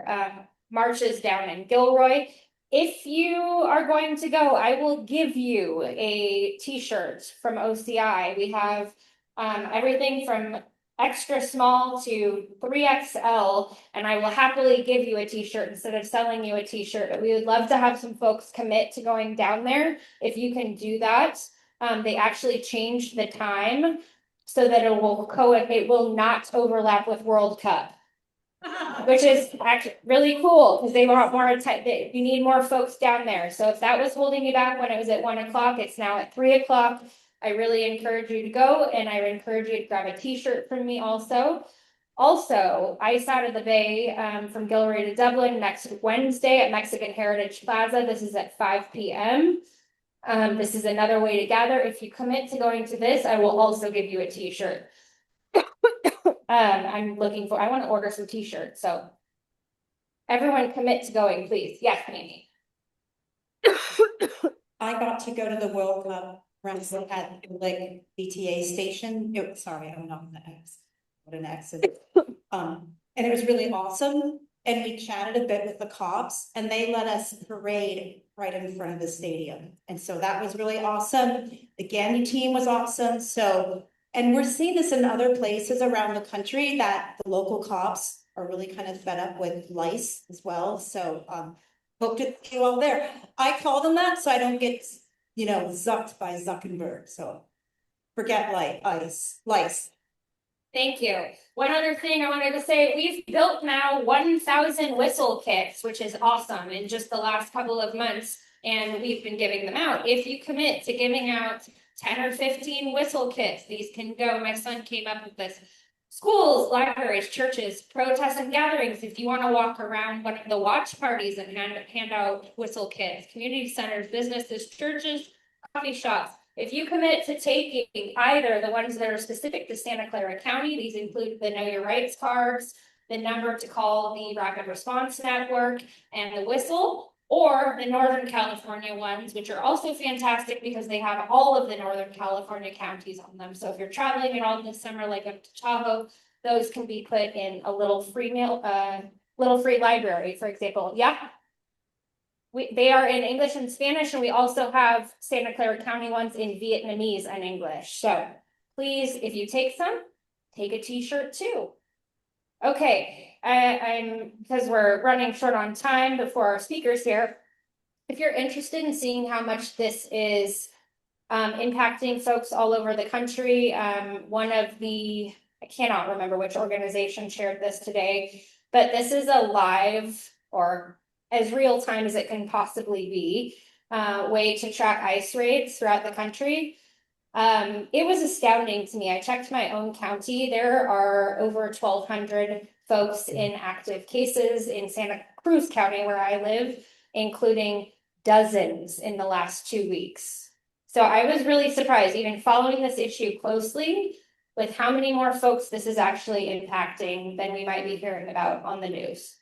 marches down in Gilroy. If you are going to go, I will give you a t-shirt from OCI. We have everything from extra small to 3XL, and I will happily give you a t-shirt instead of selling you a t-shirt. But we would love to have some folks commit to going down there. If you can do that, they actually changed the time so that it will not overlap with World Cup, which is actually really cool because they want more. You need more folks down there. So if that was holding you back when it was at 1 o'clock, it's now at 3 o'clock. I really encourage you to go, and I encourage you to grab a t-shirt from me also. Also, Ice Out of the Bay from Gilroy to Dublin next Wednesday at Mexican Heritage Plaza. This is at 5 p.m. This is another way to gather. If you commit to going to this, I will also give you a t-shirt. I'm looking for, I want to order some t-shirts, so. Everyone commit to going, please. Yes, Amy. I got to go to the World Cup runs at like BTA station. Sorry, I'm not an X. What an X is. And it was really awesome. And we chatted a bit with the cops and they let us parade right in front of the stadium. And so that was really awesome. The Gandy team was awesome. So, and we're seeing this in other places around the country that the local cops are really kind of fed up with lice as well. So, hope to see you all there. I call them that so I don't get, zucked by Zuckerberg. So forget lice. Thank you. One other thing I wanted to say, we've built now 1,000 whistle kits, which is awesome in just the last couple of months. And we've been giving them out. If you commit to giving out 10 or 15 whistle kits, these can go. My son came up with this. Schools, libraries, churches, protests and gatherings. If you want to walk around one of the watch parties and hand out whistle kits, community centers, businesses, churches, coffee shops. If you commit to taking either the ones that are specific to Santa Clara County, these include the Know Your Rights cards, the number to call the Rapid Response Network, and the whistle, or the Northern California ones, which are also fantastic because they have all of the Northern California counties on them. So if you're traveling at all this summer, like up to Tahoe, those can be put in a little free library, for example. Yeah. They are in English and Spanish, and we also have Santa Clara County ones in Vietnamese and English. So please, if you take some, take a t-shirt too. Okay, because we're running short on time before our speakers here. If you're interested in seeing how much this is impacting folks all over the country, I cannot remember which organization shared this today, but this is a live or as real time as it can possibly be way to track ICE raids throughout the country. It was astounding to me. I checked my own county. There are over 1,200 folks in active cases in Santa Cruz County, where I live, including dozens in the last 2 weeks. So I was really surprised, even following this issue closely, with how many more folks this is actually impacting than we might be hearing about on the news.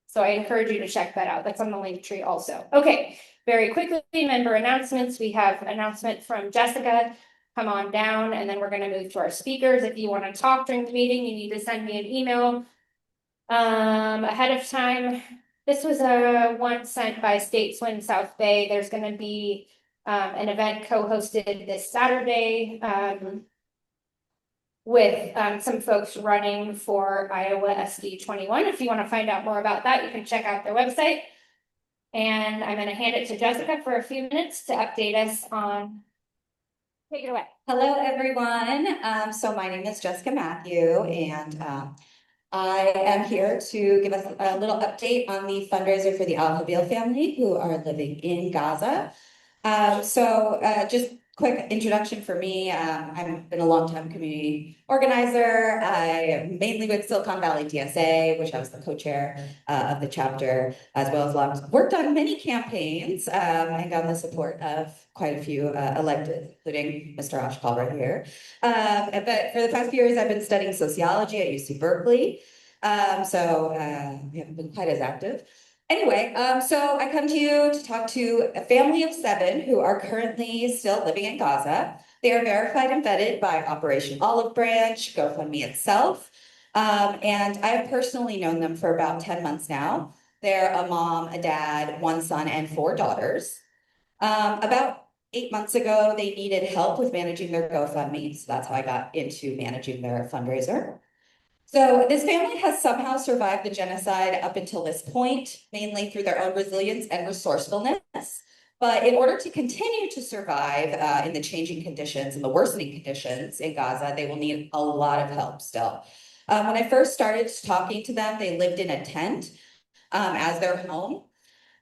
So I encourage you to check that out. That's on the link tree also. Okay, very quickly, member announcements. We have an announcement from Jessica. Come on down, and then we're going to move to our speakers. If you want to talk during the meeting, you need to send me an email ahead of time. This was one sent by Stateswind South Bay. There's going to be an event co-hosted this Saturday with some folks running for Iowa SD 21. If you want to find out more about that, you can check out their website. And I'm going to hand it to Jessica for a few minutes to update us on. Take it away. Hello, everyone. So my name is Jessica Matthew, and I am here to give us a little update on the fundraiser for the Avila family who are living in Gaza. Just quick introduction for me. I've been a long-time community organizer. I am mainly with Silicon Valley DSA, which I was the co-chair of the chapter, as well as worked on many campaigns and got the support of quite a few elected, including Mr. Kalra here. But for the past few years, I've been studying sociology at UC Berkeley. We haven't been quite as active. Anyway, so I come to you to talk to a family of 7 who are currently still living in Gaza. They are verified and vetted by Operation Olive Branch, GoFundMe itself. And I've personally known them for about 10 months now. They're a mom, a dad, 1 son, and 4 daughters. About 8 months ago, they needed help with managing their GoFundMe. So that's how I got into managing their fundraiser. So this family has somehow survived the genocide up until this point, mainly through their own resilience and resourcefulness. But in order to continue to survive in the changing conditions and the worsening conditions in Gaza, they will need a lot of help still. When I first started talking to them, they lived in a tent as their home.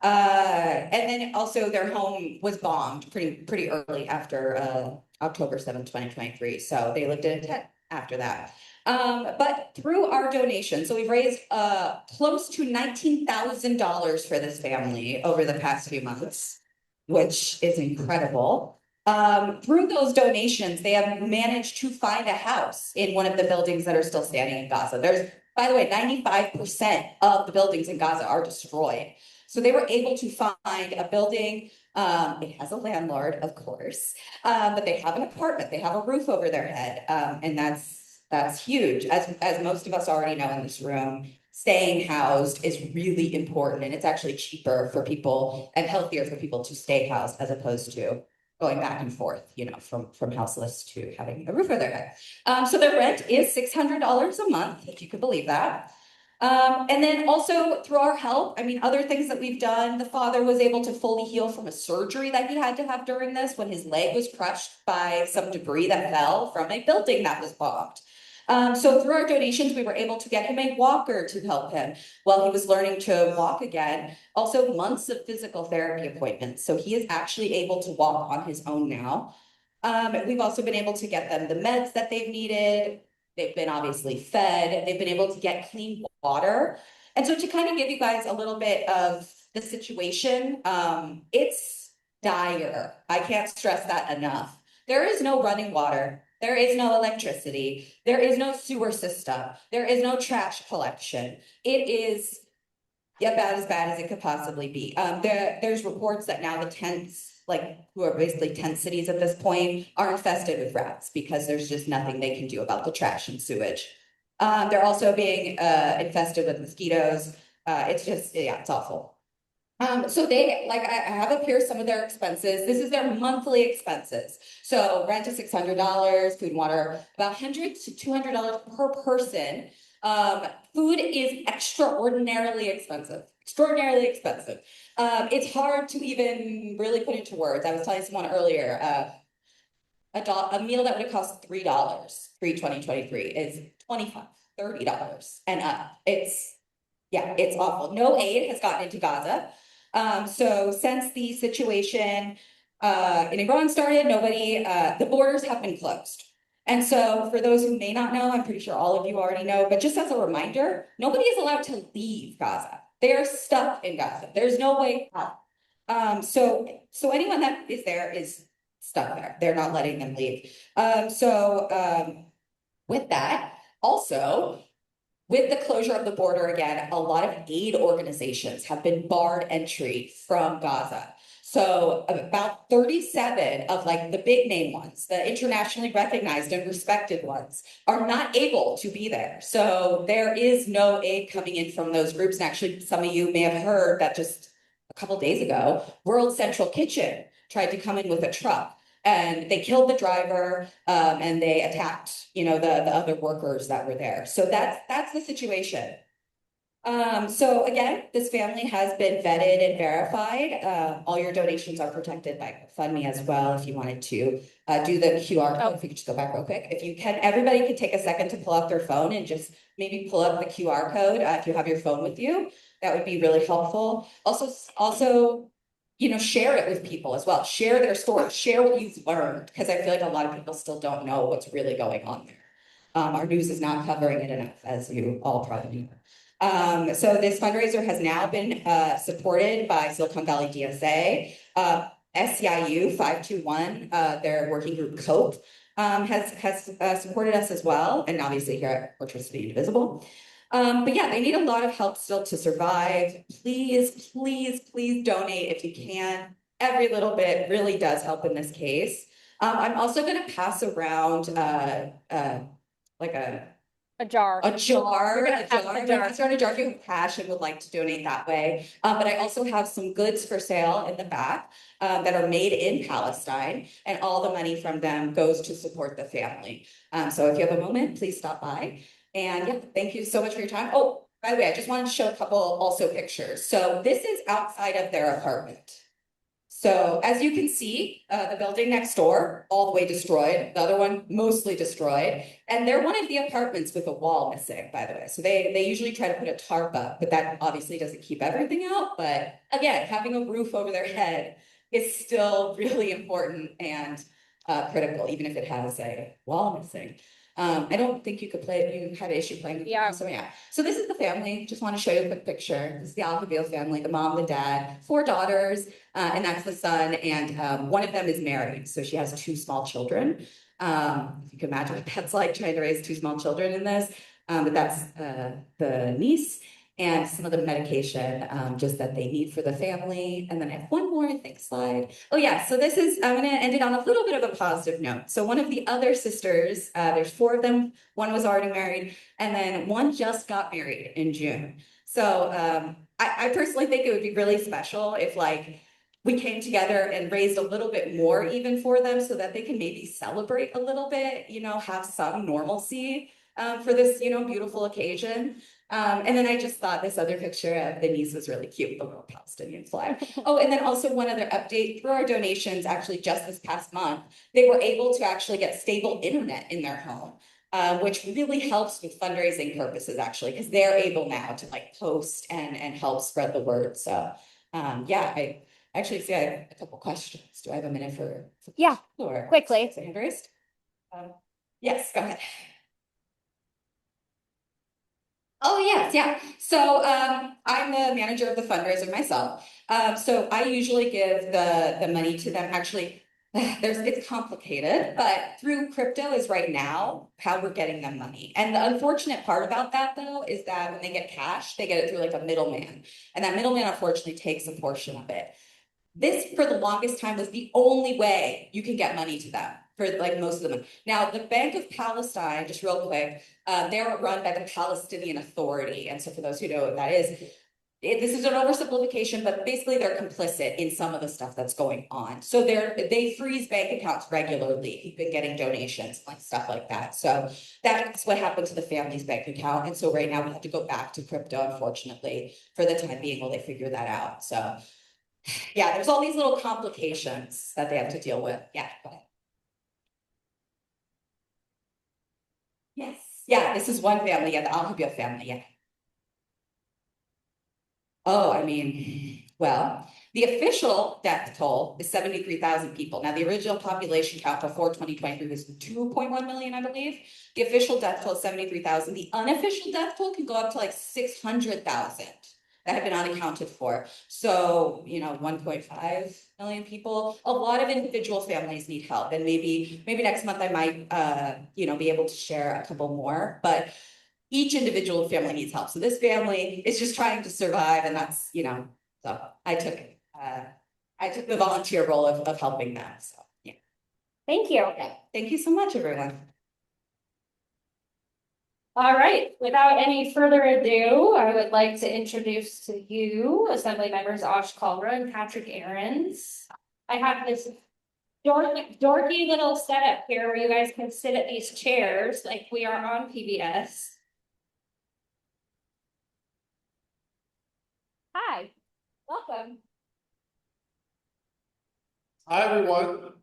And then also their home was bombed pretty early after October 7th, 2023. So they lived in a tent after that. But through our donation, so we've raised close to $19,000 for this family over the past few months, which is incredible. Through those donations, they have managed to find a house in one of the buildings that are still standing in Gaza. There's, by the way, 95% of the buildings in Gaza are destroyed. So they were able to find a building. It has a landlord, of course, but they have an apartment. They have a roof over their head, and that's huge. As most of us already know in this room, staying housed is really important, and it's actually cheaper for people and healthier for people to stay housed as opposed to going back and forth, you know, from houseless to having a roof over their head. So their rent is $600 a month, if you could believe that. And then also through our help, I mean, other things that we've done, the father was able to fully heal from a surgery that he had to have during this when his leg was crushed by some debris that fell from a building that was bombed. So through our donations, we were able to get him a walker to help him while he was learning to walk again. Also, months of physical therapy appointments. So he is actually able to walk on his own now. We've also been able to get them the meds that they've needed. They've been obviously fed. They've been able to get clean water. And so to kind of give you guys a little bit of the situation, it's dire. I can't stress that enough. There is no running water. There is no electricity. There is no sewer system. There is no trash collection. It is about as bad as it could possibly be. There's reports that now the tents, like who are basically tent cities at this point, are infested with rats because there's just nothing they can do about the trash and sewage. They're also being infested with mosquitoes. It's just, yeah, it's awful. So they, like, I have up here some of their expenses. This is their monthly expenses. So rent is $600, food and water, about $100 to $200 per person. Food is extraordinarily expensive, extraordinarily expensive. It's hard to even really put into words. I was telling someone earlier, a meal that would have cost $3 pre-2023 is $25, $30 and up. Yeah, it's awful. No aid has gotten into Gaza. So since the situation in Iran started, the borders have been closed. And so for those who may not know, I'm pretty sure all of you already know, but just as a reminder, nobody is allowed to leave Gaza. They are stuck in Gaza. There's no way out. So anyone that is there is stuck there. They're not letting them leave. With that, also, with the closure of the border again, a lot of aid organizations have been barred entry from Gaza. So about 37 of like the big name ones, the internationally recognized and respected ones, are not able to be there. So there is no aid coming in from those groups. And actually, some of you may have heard that just a couple days ago, World Central Kitchen tried to come in with a truck. And they killed the driver, and they attacked, you know, the other workers that were there. So that's the situation. So again, this family has been vetted and verified. All your donations are protected by GoFundMe as well. If you wanted to do the QR code, if you could just go back real quick. If you can, everybody could take a second to pull out their phone and just maybe pull up the QR code if you have your phone with you. That would be really helpful. Also, you know, share it with people as well. Share their stories, share what you've learned, because I feel like a lot of people still don't know what's really going on there. Our news is not covering it enough, as you all probably know. So this fundraiser has now been supported by Silicon Valley DSA, SEIU 521, their working group COPE, has supported us as well, and obviously here at Electricity Indivisible. But yeah, they need a lot of help still to survive. Please, please, please donate if you can. Every little bit really does help in this case. I'm also going to pass around like A jar. a jar. We're gonna A pass jar. the I'm jar. gonna pass around a jar if you have cash and would like to donate that way. But I also have some goods for sale in the back that are made in Palestine, and all the money from them goes to support the family. So if you have a moment, please stop by. And yeah, thank you so much for your time. Oh, by the way, I just wanted to show a couple also pictures. So this is outside of their apartment. So as you can see, the building next door, all the way destroyed, the other one mostly destroyed. And they're one of the apartments with a wall missing, by the way. So they usually try to put a tarp up, but that obviously doesn't keep everything out. But again, having a roof over their head is still really important and critical, even if it has a wall missing. I don't think you could play, you had an issue playing. Yeah. So yeah, so this is the family, just want to show you a quick picture. This is the Avila family, the mom, the dad, 4 daughters, and that's the son, and one of them is married, so she has 2 small children. If you can imagine what that's like trying to raise 2 small children in this, but that's the niece. And some of the medication just that they need for the family. And then I have one more, I think, slide. Oh yeah, so this is, I'm gonna end it on a little bit of a positive note. So one of the other sisters, there's 4 of them, one was already married, and then one just got married in June. So I personally think it would be really special if like we came together and raised a little bit more even for them so that they can maybe celebrate a little bit, you know, have some normalcy for this, you know, beautiful occasion. And then I just thought this other picture of the niece was really cute, the little Palestinian flag. Oh, and then also one other update through our donations, actually just this past month, they were able to actually get stable internet in their home, which really helps with fundraising purposes actually, because they're able now to like post and help spread the word. So yeah, I actually see I have a couple questions. Do I have a minute for Yeah, or quickly. hand raised? Yes, go ahead. Oh, yes, yeah. So I'm the manager of the fundraiser myself. So I usually give the money to them. Actually, it's complicated, but through crypto is right now how we're getting them money. And the unfortunate part about that though is that when they get cash, they get it through like a middleman. And that middleman unfortunately takes a portion of it. This, for the longest time, was the only way you can get money to them for like most of them. Now, the Bank of Palestine, just real quick, they're run by the Palestinian Authority. And so for those who know what that is, this is an oversimplification, but basically they're complicit in some of the stuff that's going on. So they freeze bank accounts regularly. You've been getting donations, like stuff like that. So that's what happened to the family's bank account. And so right now we have to go back to crypto, unfortunately, for the time being while they figure that out. So yeah, there's all these little complications that they have to deal with. Yeah, go ahead. Yes, yeah, this is one family, yeah, the Al family, yeah. Oh, I mean, well, the official death toll is 73,000 people. Now, the original population count before 2023 was 2.1 million, I believe. The official death toll is 73,000. The unofficial death toll can go up to like 600,000 that have been unaccounted for. So, you know, 1.5 million people. A lot of individual families need help, and maybe next month I might, you know, be able to share a couple more, but each individual family needs help. So this family is just trying to survive, and that's, you know, so I took the volunteer role of helping them. So yeah. Thank you. Yeah. Thank you so much, everyone. All right, without any further ado, I would like to introduce to you Assembly members Kalra and Patrick Ahrens. I have this dorky little setup here where you guys can sit at these chairs like we are on PBS. Hi, welcome. Hi, everyone.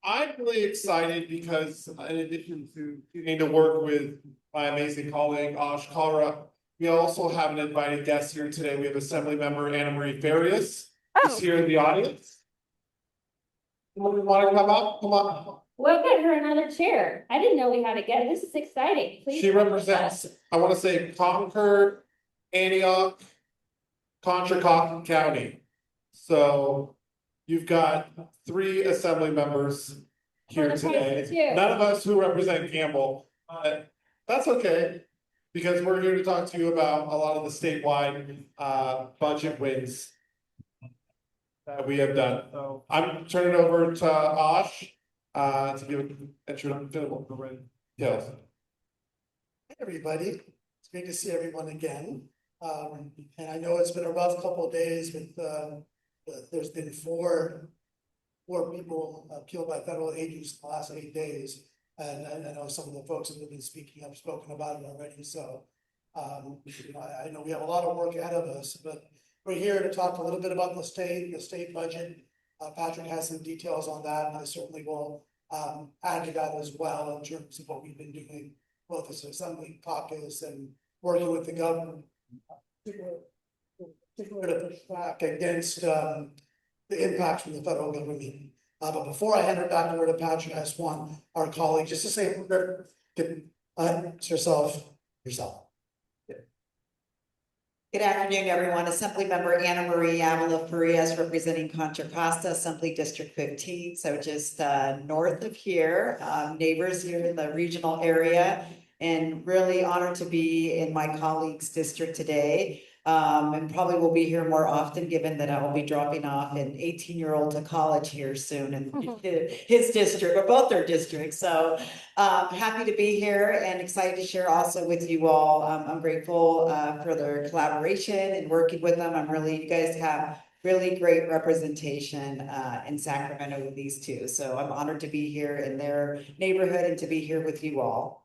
I'm really excited because in addition to getting to work with my amazing colleague, Kalra, we also have an invited guest here today. We have Assembly Member Anamarie Farias, who's here in the audience. Want to come up? Come on. We'll get her another chair. I didn't know we had to get, this is exciting. Please. She represents, I want to say Concord, Antioch, Contra Costa County. So you've got 3 assembly members here today. None of us who represent Campbell, but that's okay. Because we're here to talk to you about a lot of the statewide budget wins that we have done. So I'm turning it over to Osh to give an introduction. Yes. Hey, everybody. It's great to see everyone again. And I know it's been a rough couple of days with, there's been four people killed by federal agents in the last 8 days. And I know some of the folks that have been speaking have spoken about it already. So, I know we have a lot of work ahead of us, but we're here to talk a little bit about the state budget. Patrick has some details on that, and I certainly will add to that as well in terms of what we've been doing, both as Assembly caucus and working with the government, particularly to push back against the impacts from the federal government But before I hand it back over to Patrick, I just want our colleague just to say, yourself. Good afternoon, everyone. Assembly Member Anamarie Avila Farias representing Contra Costa, Assembly District 15. So just north of here, neighbors here in the regional area, and really honored to be in my colleague's district today. And probably will be here more often, given that I will be dropping off an 18-year-old to college here soon in his district, or both their districts. So happy to be here and excited to share also with you all. I'm grateful for their collaboration and working with them. You guys have really great representation in Sacramento with these two. So I'm honored to be here in their neighborhood and to be here with you all.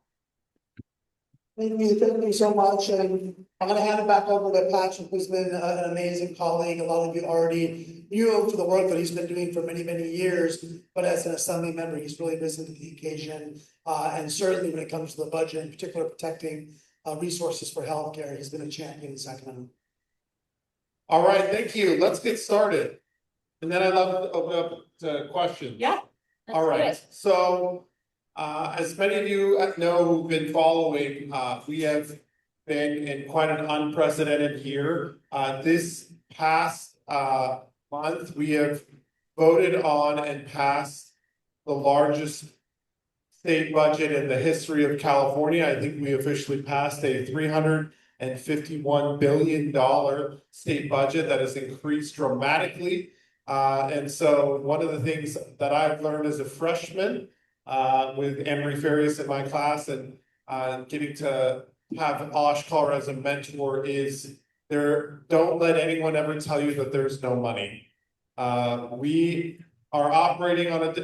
Thank you so much, and I'm gonna hand it back over to Patrick, who's been an amazing colleague. A lot of you already knew him for the work that he's been doing for many, many years, but as an assembly member, he's really risen to the occasion. And certainly when it comes to the budget, in particular protecting resources for healthcare, he's been a champion in Sacramento. All right, thank you. Let's get started. And then I'd love to open up to questions. Yeah. All right, so as many of you know who've been following, we have been in quite an unprecedented year. This past month, we have voted on and passed the largest state budget in the history of California. I think we officially passed a $351 billion state budget that has increased dramatically. And so one of the things that I've learned as a freshman with Anamarie Farias in my class and getting to have Osh Kalra as a mentor is don't let anyone ever tell you that there's no money. We are operating on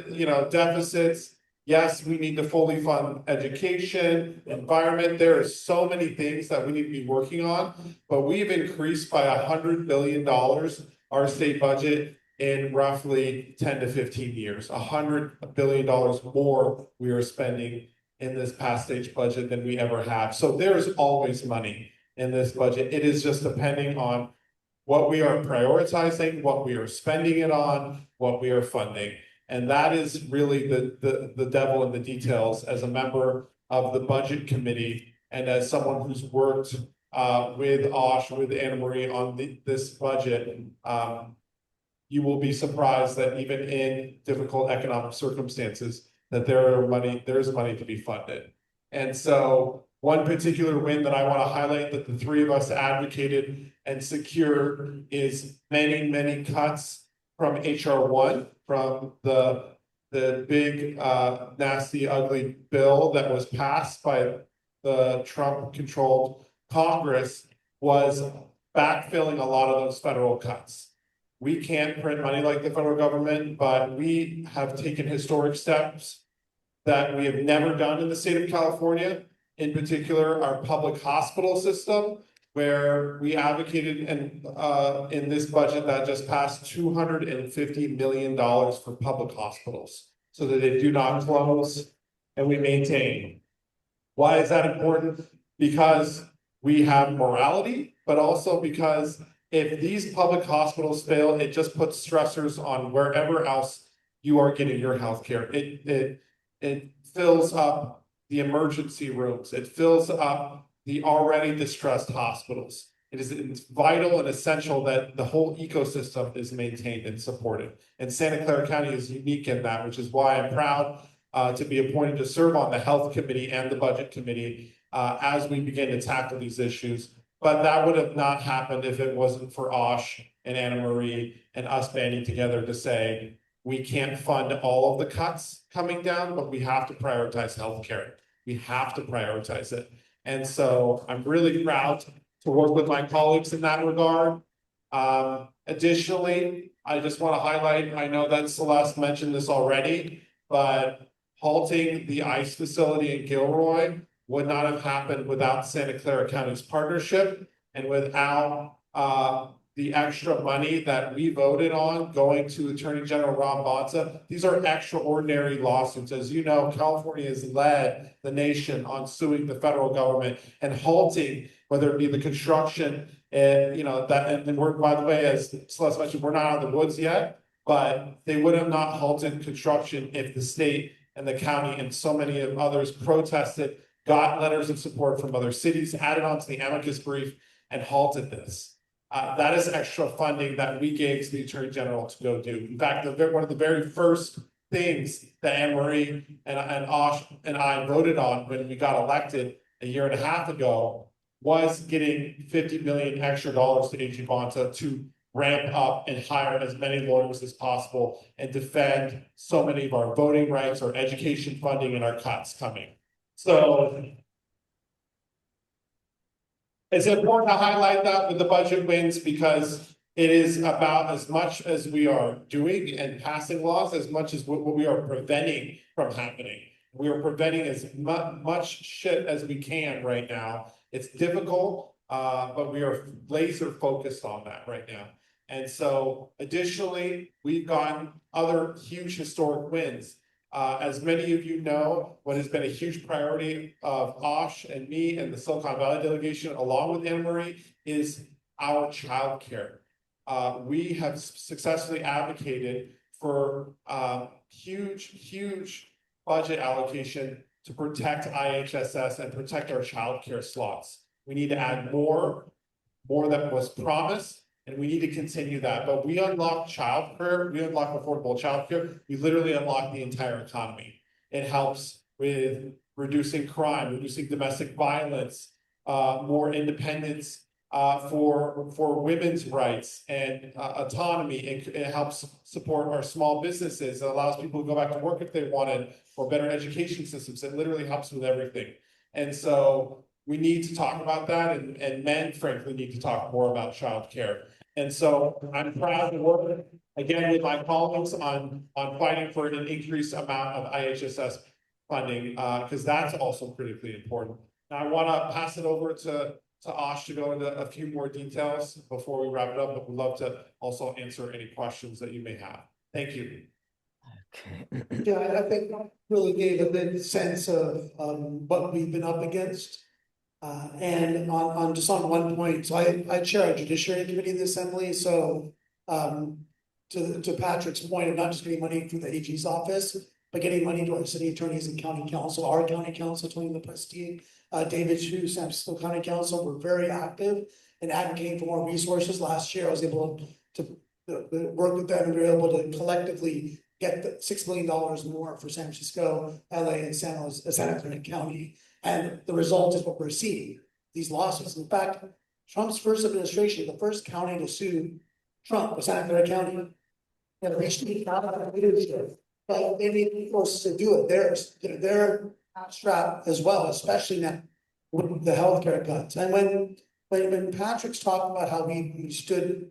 deficits. Yes, we need to fully fund education, environment. There are so many things that we need to be working on, but we've increased by $100 billion our state budget in roughly 10 to 15 years. $100 billion more we are spending in this past stage budget than we ever have. So there's always money in this budget. It is just depending on what we are prioritizing, what we are spending it on, what we are funding. And that is really the devil in the details. As a member of the budget committee and as someone who's worked with Osh, with Anamarie on this budget, you will be surprised that even in difficult economic circumstances, that there's money to be funded. And so one particular win that I want to highlight that the three of us advocated and secured is many, many cuts from HR 1, from the big, nasty, ugly bill that was passed by the Trump-controlled Congress, was backfilling a lot of those federal cuts. We can't print money like the federal government, but we have taken historic steps that we have never done in the state of California. In particular, our public hospital system, where we advocated in this budget that just passed $250 million for public hospitals so that they do not close and we maintain. Why is that important? Because we have morality, but also because if these public hospitals fail, it just puts stressors on wherever else you are getting your healthcare. It fills up the emergency rooms. It fills up the already distressed hospitals. It's vital and essential that the whole ecosystem is maintained and supported. And Santa Clara County is unique in that, which is why I'm proud to be appointed to serve on the Health Committee and the Budget Committee as we begin to tackle these issues. But that would have not happened if it wasn't for Osh and Anamarie and us banding together to say, we can't fund all of the cuts coming down, but we have to prioritize healthcare. We have to prioritize it. And so I'm really proud to work with my colleagues in that regard. Additionally, I just want to highlight, I know that Celeste mentioned this already, but halting the ICE facility in Gilroy would not have happened without Santa Clara County's partnership and without the extra money that we voted on going to Attorney General Rob Bonta. These are extraordinary lawsuits. As you know, California has led the nation on suing the federal government and halting, whether it be the construction and we're, by the way, as Celeste mentioned, we're not out of the woods yet, but they would have not halted construction if the state and the county and so many of others protested, got letters of support from other cities, added on to the amicus brief, and halted this. That is extra funding that we gave to the Attorney General to go do. In fact, one of the very first things that Anamarie and Osh and I voted on when we got elected a year and a half ago was getting 50 million extra dollars to AG Bonta to ramp up and hire as many lawyers as possible and defend so many of our voting rights, our education funding, and our cuts coming. So it's important to highlight that with the budget wins because it is about as much as we are doing and passing laws as much as what we are preventing from happening. We are preventing as much shit as we can right now. It's difficult, but we are laser focused on that right now. And so additionally, we've gotten other huge historic wins. As many of you know, what has been a huge priority of Osh and me and the Silicon Valley delegation, along with Anamarie, is our childcare. We have successfully advocated for huge budget allocation to protect IHSS and protect our childcare slots. We need to add more than was promised. And we need to continue that. But we unlock childcare, we unlock affordable childcare, we literally unlock the entire economy. It helps with reducing crime, reducing domestic violence, more independence for women's rights and autonomy. It helps support our small businesses. It allows people to go back to work if they wanted, or better education systems. It literally helps with everything. And so we need to talk about that, and men, frankly, need to talk more about childcare. And so I'm proud to work again with my colleagues on fighting for an increased amount of IHSS funding, because that's also critically important. Now I want to pass it over to Osh to go into a few more details before we wrap it up, but we'd love to also answer any questions that you may have. Thank you. Yeah, I think that really gave a good sense of what we've been up against. And on just on one point, so I chair a judiciary committee in the assembly, so to Patrick's point of not just getting money through the AG's office, but getting money to our city attorneys and county council, our county council, Tony LaPresti, David Chu, San Francisco County Council were very active in advocating for more resources. Last year, I was able to work with them, and we were able to collectively get the $6 million more for San Francisco, LA, and Santa Clara County. And the result is what we're seeing, these lawsuits. In fact, Trump's first administration, the first county to sue Trump was Santa Clara County. And reached the leadership, but they need forces to do it. They're strapped as well, especially now with the healthcare cuts. And when Patrick's talking about how we stood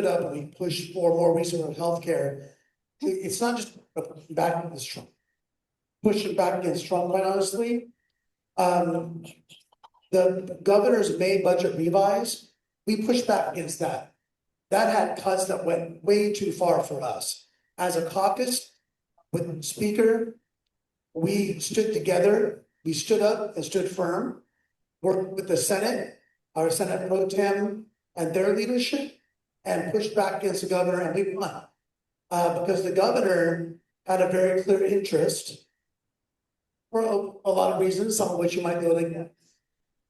up and we pushed for more resources of healthcare, it's not just back against Trump, pushing back against Trump, quite honestly. The governor's May budget revise, we pushed back against that. That had cuts that went way too far for us. As a caucus, with speaker, we stood together, we stood up and stood firm, worked with the Senate, our Senate Pro Tem and their leadership, and pushed back against the governor, and we won. Because the governor had a very clear interest for a lot of reasons, some of which you might be able to get,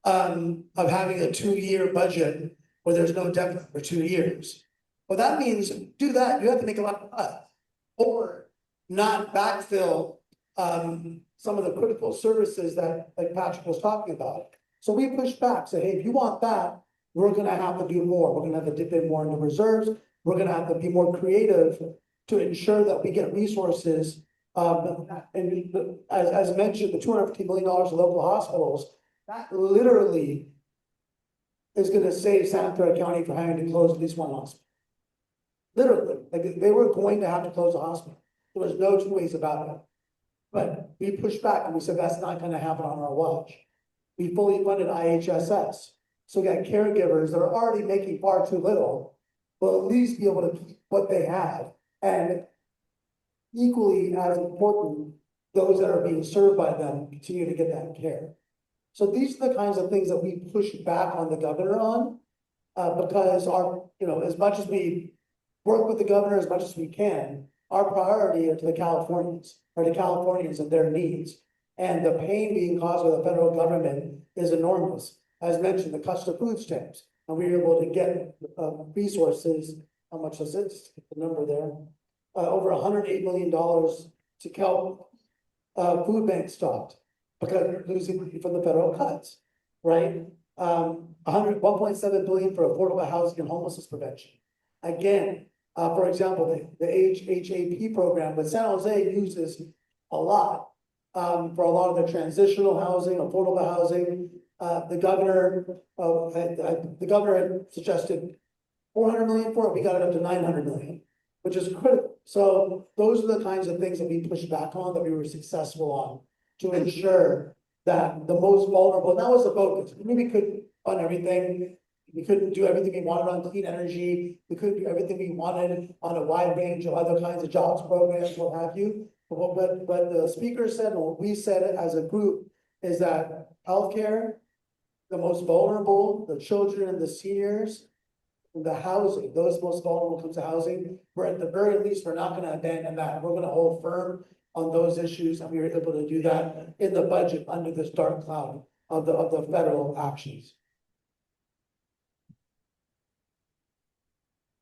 of having a 2-year budget where there's no deficit for 2 years. Well, that means do that, you have to make a lot of cuts, or not backfill some of the critical services that like Patrick was talking about. So we pushed back, say, hey, if you want that, we're gonna have to do more. We're gonna have to dip in more into reserves. We're gonna have to be more creative to ensure that we get resources. And as mentioned, the $250 million to local hospitals, that literally is gonna save Santa Clara County from having to close at least one hospital. Literally, like they were going to have to close a hospital. There was no two ways about it. But we pushed back and we said, that's not gonna happen on our watch. We fully funded IHSS. So we got caregivers that are already making far too little, will at least be able to keep what they have. And equally as important, those that are being served by them continue to get that care. So these are the kinds of things that we push back on the governor on, because our, as much as we work with the governor as much as we can. Our priority are to the Californians, and their needs. And the pain being caused by the federal government is enormous. As mentioned, the cost of food stamps, and we were able to get resources, how much is it? The number there, over $108 million to help food banks stopped because they're losing money from the federal cuts, right? 1.7 billion for affordable housing and homelessness prevention. Again, for example, the HHAP program, but San Jose uses a lot for a lot of the transitional housing, affordable housing. The governor had suggested 400 million for it. We got it up to 900 million, which is critical. So those are the kinds of things that we pushed back on, that we were successful on, to ensure that the most vulnerable, that was the focus. We couldn't fund everything. We couldn't do everything we wanted on clean energy. We couldn't do everything we wanted on a wide range of other kinds of jobs programs, what have you. But what the speaker said, and what we said as a group, is that healthcare, the most vulnerable, the children and the seniors, the housing, those most vulnerable when it comes to housing, we're at the very least, we're not gonna abandon that. We're gonna hold firm on those issues, and we were able to do that in the budget under this dark cloud of the federal actions.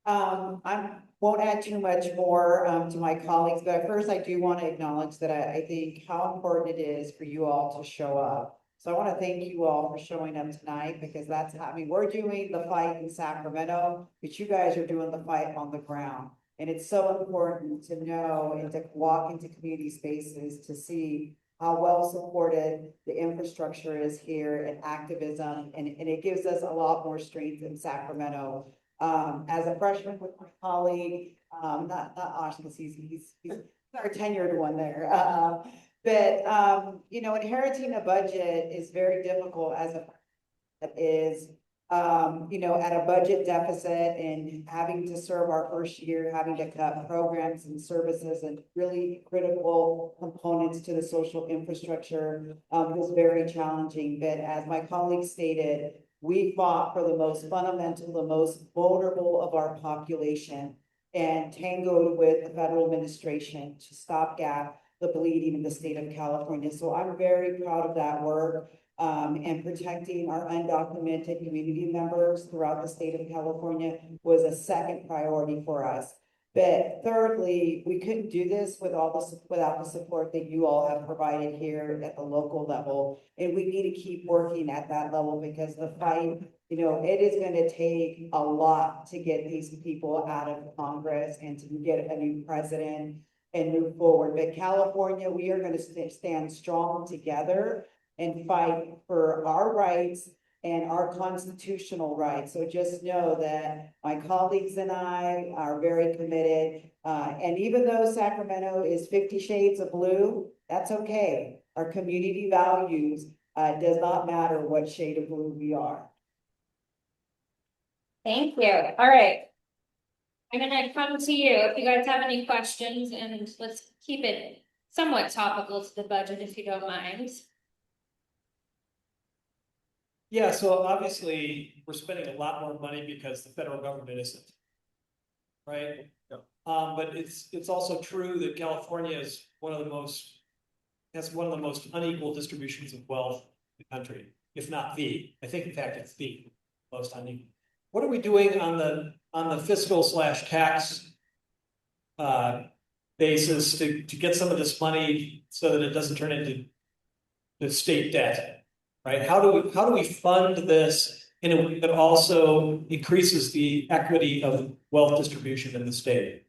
I won't add too much more to my colleagues, but first I do want to acknowledge that I think how important it is for you all to show up. So I want to thank you all for showing up tonight, because that's, I mean, we're doing the fight in Sacramento, but you guys are doing the fight on the ground. And it's so important to know and to walk into community spaces to see how well supported the infrastructure is here and activism. And it gives us a lot more strength in Sacramento. As a freshman with my colleague, not Asms, he's our tenured one there. But you know, inheriting a budget is very difficult as a is, you know, at a budget deficit and having to serve our first year, having to cut programs and services and really critical components to the social infrastructure was very challenging. But as my colleague stated, we fought for the most fundamental, the most vulnerable of our population, and tangoed with the federal administration to stopgap the bleeding in the state of California. So I'm very proud of that work, and protecting our undocumented community members throughout the state of California was a second priority for us. But thirdly, we couldn't do this without the support that you all have provided here at the local level. And we need to keep working at that level, because the fight, you know, it is going to take a lot to get these people out of Congress and to get a new president and move forward. But California, we are going to stand strong together and fight for our rights and our constitutional rights. So just know that my colleagues and I are very committed. And even though Sacramento is 50 shades of blue, that's okay. Our community values does not matter what shade of blue we are. Thank you. All right. I'm gonna come to you if you guys have any questions, and let's keep it somewhat topical to the budget if you don't mind. Yeah, so obviously, we're spending a lot more money because the federal government isn't. Right? Yeah. But it's also true that California is has one of the most unequal distributions of wealth in the country, if not the. I think in fact it's the most unequal. What are we doing on the fiscal / tax basis to get some of this money so that it doesn't turn into the state debt? Right? How do we fund this in a way that also increases the equity of wealth distribution in the state?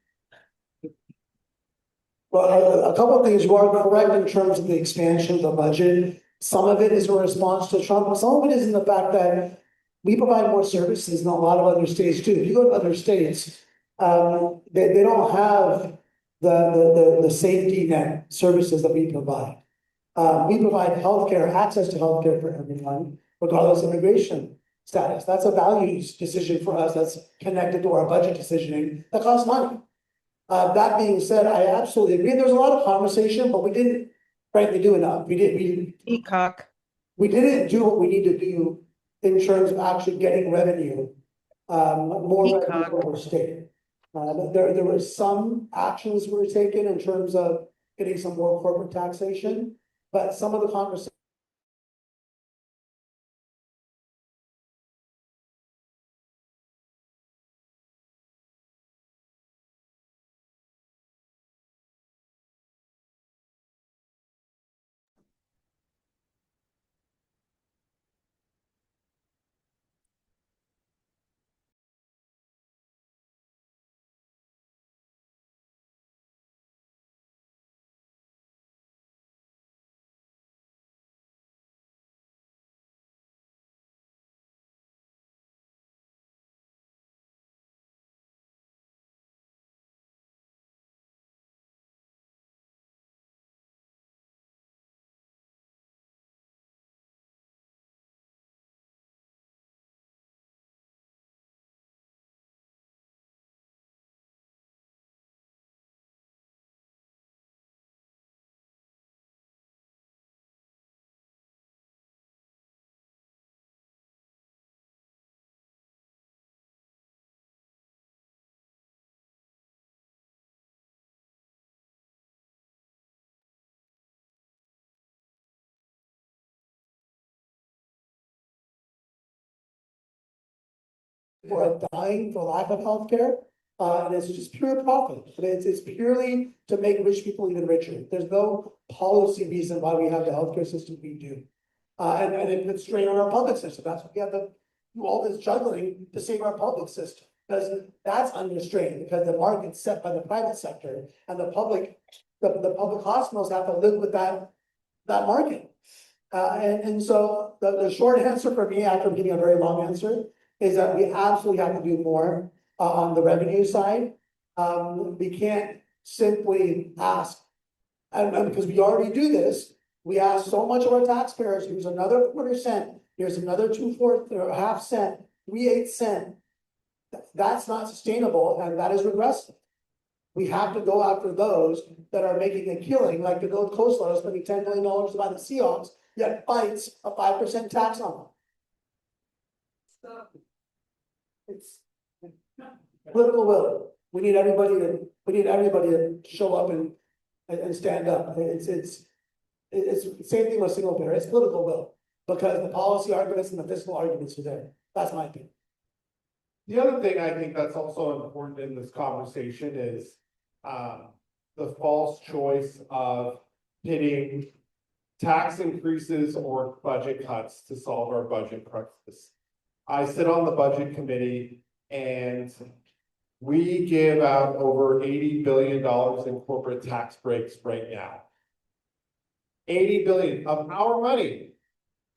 Well, a couple of things. You are correct in terms of the expansion of the budget. Some of it is a response to Trump, but some of it is in the fact that we provide more services than a lot of other states do. If you go to other states, they don't have the safety net services that we provide. We provide healthcare, access to healthcare for everyone, regardless of immigration status. That's a values decision for us. That's connected to our budget decisioning. That costs money. That being said, I absolutely agree. There's a lot of conversation, but we didn't frankly do enough. We didn't do what we need to do in terms of actually getting revenue, more revenue for our state. There were some actions were taken in terms of getting some more corporate taxation, but some of the conversations are dying for lack of healthcare. And it's just pure profit. It's purely to make rich people even richer. There's no policy reason why we have the healthcare system we do. And it puts strain on our public system. That's why we have to do all this juggling to save our public system. Because that's under strain, because the market's set by the private sector and the public hospitals have to live with that market. And so the short answer for me, after giving a very long answer, is that we absolutely have to do more on the revenue side. We can't simply ask, and because we already do this, we ask so much of our taxpayers, here's another %, here's another 2/4 or half cent, 3/8 cent. That's not sustainable, and that is regressive. We have to go after those that are making a killing, like the Gold Coast law, spending $10 million to buy the Seahawks, yet fights a 5% tax on them. It's political will. We need everybody to show up and stand up. It's the same thing with single payer. It's political will, because the policy arguments and the fiscal arguments are there. That's my opinion. The other thing I think that's also important in this conversation is the false choice of pitting tax increases or budget cuts to solve our budget crisis. I sit on the budget committee and we give out over $80 billion in corporate tax breaks right now. 80 billion of our money.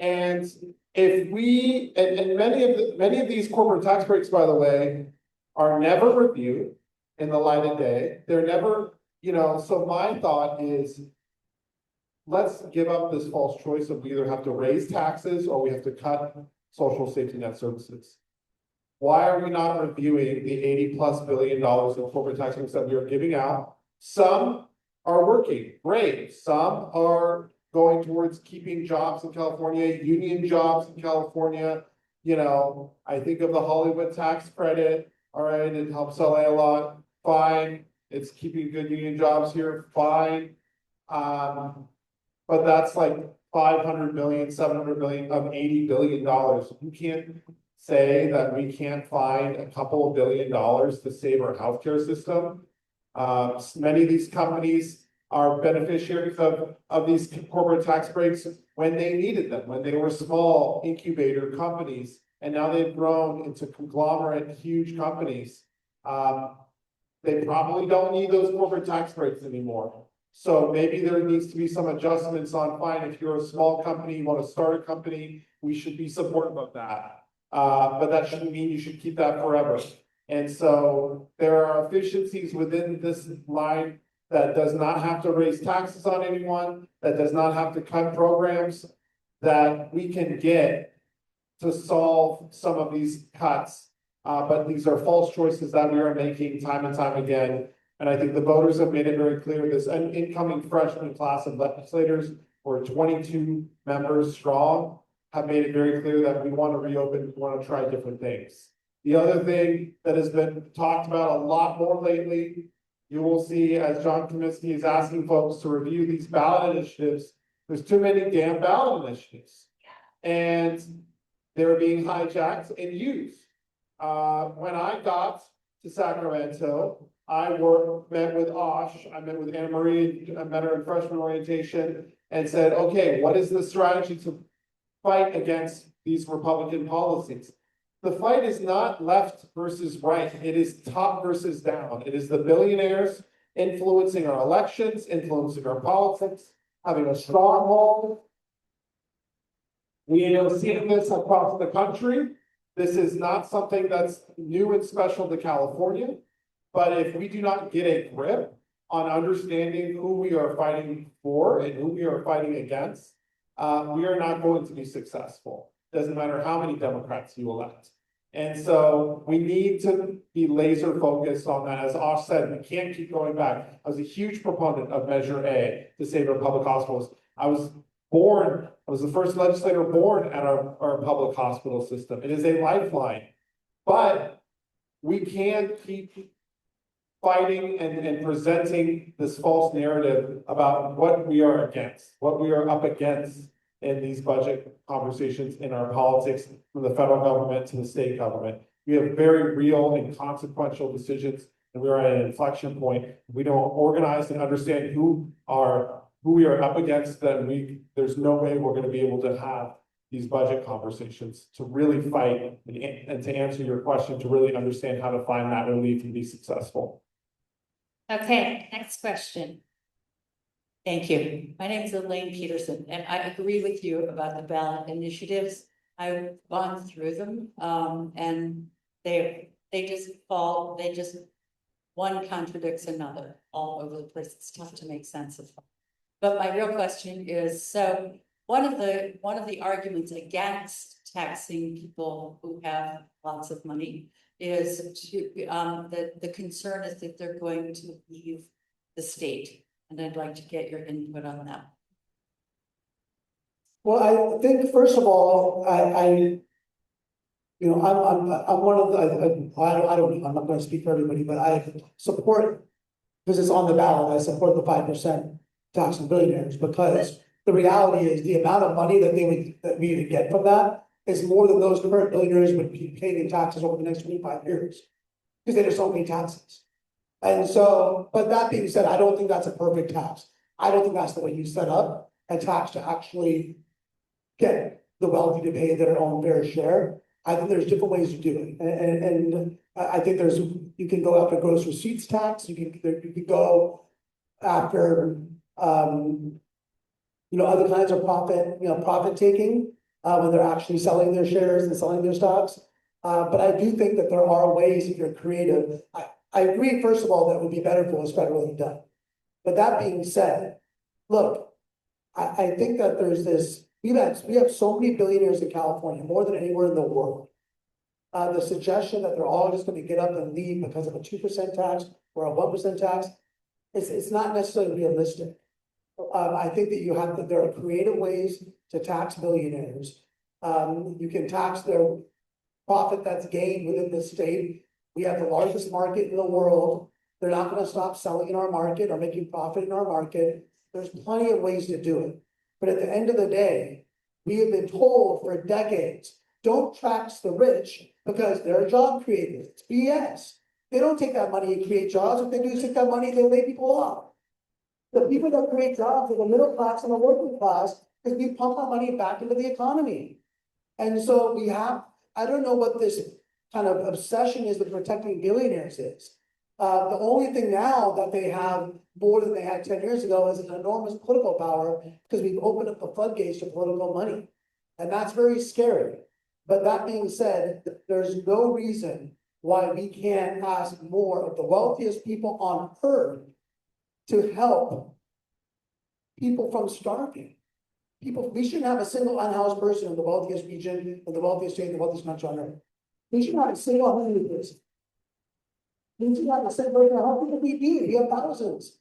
And if we, and many of these corporate tax breaks, by the way, are never reviewed in the light of day. They're never, so my thought is, let's give up this false choice of we either have to raise taxes or we have to cut social safety net services. Why are we not reviewing the $80+ billion in corporate tax breaks that we are giving out? Some are working, great. Some are going towards keeping jobs in California, union jobs in California. I think of the Hollywood tax credit. All right, it helps LA a lot. Fine. It's keeping good union jobs here. Fine. But that's like 500 million, 700 million of $80 billion. You can't say that we can't find a couple of $1 billion to save our healthcare system. Many of these companies are beneficiaries of these corporate tax breaks when they needed them, when they were small incubator companies, and now they've grown into conglomerate, huge companies. They probably don't need those corporate tax breaks anymore. So maybe there needs to be some adjustments on, fine, if you're a small company, you want to start a company, we should be supportive of that. But that shouldn't mean you should keep that forever. And so there are efficiencies within this line that does not have to raise taxes on anyone, that does not have to cut programs, that we can get to solve some of these cuts. But these are false choices that we are making time and time again. And I think the voters have made it very clear, this incoming freshman class of legislators, or 22 members strong, have made it very clear that we want to reopen, we want to try different things. The other thing that has been talked about a lot more lately, you will see as John Comiskey is asking folks to review these ballot initiatives, there's too many damn ballot initiatives. And they're being hijacked and used. When I got to Sacramento, met with Osh, I met with Anamarie, I met her in freshman orientation and said, okay, what is the strategy to fight against these Republican policies? The fight is not left versus right. It is top versus down. It is the billionaires influencing our elections, influencing our politics, having a stronghold. We are seeing this across the country. This is not something that's new and special to California. But if we do not get a grip on understanding who we are fighting for and who we are fighting against, we are not going to be successful. Doesn't matter how many Democrats you elect. And so we need to be laser focused on that. As Osh said, we can't keep going back. I was a huge proponent of Measure A to save our public hospitals. I was the first legislator born at our public hospital system. It is a lifeline. But we can't keep fighting and presenting this false narrative about what we are against, what we are up against in these budget conversations in our politics, from the federal government to the state government. We have very real and consequential decisions, and we are at an inflection point. If we don't organize and understand who we are up against, then there's no way we're going to be able to have these budget conversations to really fight and to answer your question, to really understand how to find that relief and be successful. Okay, next question. Thank you. My name is Elaine Peterson, and I agree with you about the ballot initiatives. I've gone through them, and they just one contradicts another all over the place. It's tough to make sense of them. But my real question is, so one of the arguments against taxing people who have lots of money is to the concern is that they're going to leave the state. And I'd like to get your input on that. Well, I think first of all, I'm one of the, I don't, I'm not going to speak for everybody, but I support, because it's on the ballot, I support the 5% tax on billionaires, because the reality is the amount of money that we would get from that is more than those current billionaires would be paid in taxes over the next 25 years, because they just don't pay taxes. And so, but that being said, I don't think that's a perfect tax. I don't think that's the way you set up a tax to actually get the wealthy to pay their own fair share. I think there's different ways to do it. And I think you can go after gross receipts tax, you can go after, other kinds of profit taking, when they're actually selling their shares and selling their stocks. But I do think that there are ways, if you're creative. I agree, first of all, that it would be better if it was federally done. But that being said, look, I think that there's this, we have so many billionaires in California, more than anywhere in the world. The suggestion that they're all just going to get up and leave because of a 2% tax or a 1% tax, it's not necessarily realistic. I think that there are creative ways to tax billionaires. You can tax their profit that's gained within the state. We have the largest market in the world. They're not going to stop selling in our market or making profit in our market. There's plenty of ways to do it. But at the end of the day, we have been told for decades, don't tax the rich because they're job creators. It's BS. They don't take that money and create jobs. If they do take that money, they lay people off. The people that create jobs are the middle class and the working class, because we pump our money back into the economy. And so I don't know what this kind of obsession is with protecting billionaires is. The only thing now that they have more than they had 10 years ago is an enormous political power, because we've opened up the floodgates to political money. And that's very scary. But that being said, there's no reason why we can't ask more of the wealthiest people on earth to help people from starving. We shouldn't have a single unhoused person in the wealthiest region, in the wealthiest state, in the wealthiest country on earth. We should have a single homeless person. We should have a single person. How people we need? We have thousands.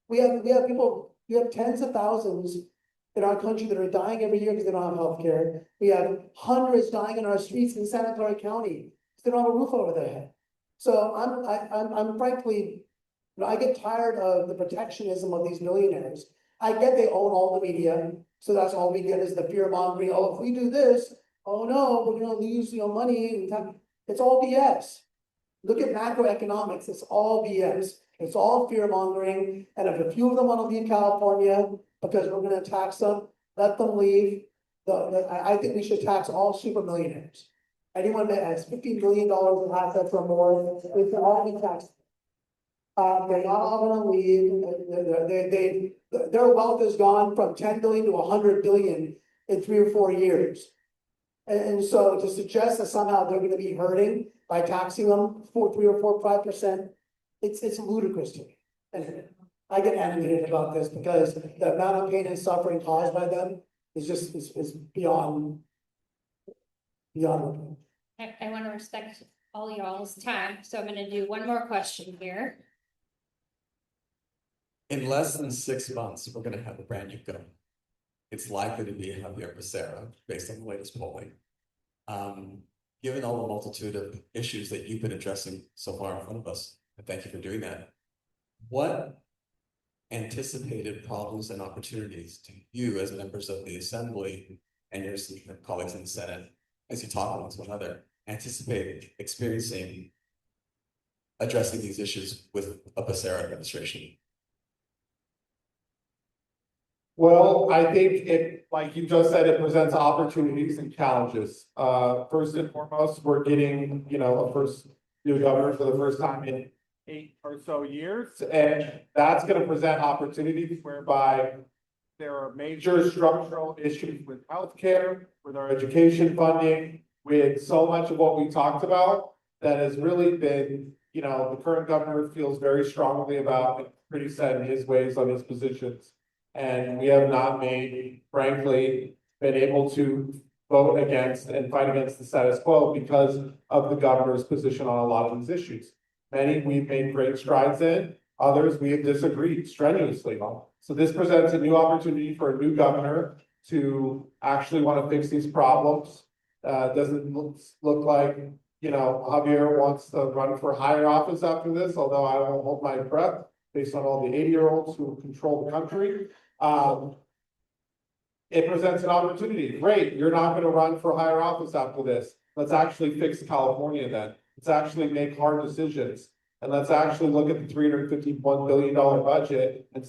We have people, we have tens of thousands in our country that are dying every year because they don't have health care. We have hundreds dying in our streets in Santa Clara County they don't have a roof over their head. So I'm frankly, I get tired of the protectionism of these millionaires. I get they own all the media, so that's all we get is the fear mongering. Oh, if we do this, oh no, we're gonna lose, money and time. It's all BS. Look at macroeconomics, it's all BS. It's all fear mongering, and if a few of them wanna leave California because we're gonna tax them, let them leave. I think we should tax all super millionaires. Anyone that has $50 million in assets or more, they should all be taxed. They're not all gonna leave, their wealth has gone from 10 billion to 100 billion in 3 or 4 years. And so to suggest that somehow they're gonna be hurting by taxing them 3 or 4, 5%, it's ludicrous to me. And I get animated about this because the amount of pain and suffering caused by them is just, is beyond. I want to respect all y'all's time, so I'm gonna do one more question here. In less than 6 months, we're gonna have a brand new government. It's likely to be Javier Becerra, based on the latest polling. Given all the multitude of issues that you've been addressing so far in front of us, and thank you for doing that, what anticipated problems and opportunities do you, as members of the Assembly and your colleagues in the Senate, as you talk amongst one another, anticipate experiencing addressing these issues with a Becerra administration? Well, I think it, like you just said, it presents opportunities and challenges. First and foremost, we're getting, a first new governor for the first time in 8 or so years, and that's going to present opportunities whereby there are major structural issues with healthcare, with our education funding, with so much of what we talked about that has really been, the current governor feels very strongly about and pretty set in his ways on his positions. And we have not frankly, been able to vote against and fight against the status quo because of the governor's position on a lot of these issues. Many we've made great strides in, others we have disagreed strenuously on. So this presents a new opportunity for a new governor to actually want to fix these problems. Doesn't look like, Javier wants to run for higher office after this, although I won't hold my breath based on all the 80-year-olds who control the country. It presents an opportunity. Great, you're not going to run for higher office after this. Let's actually fix California then. Let's actually make hard decisions. And let's actually look at the $351 billion budget and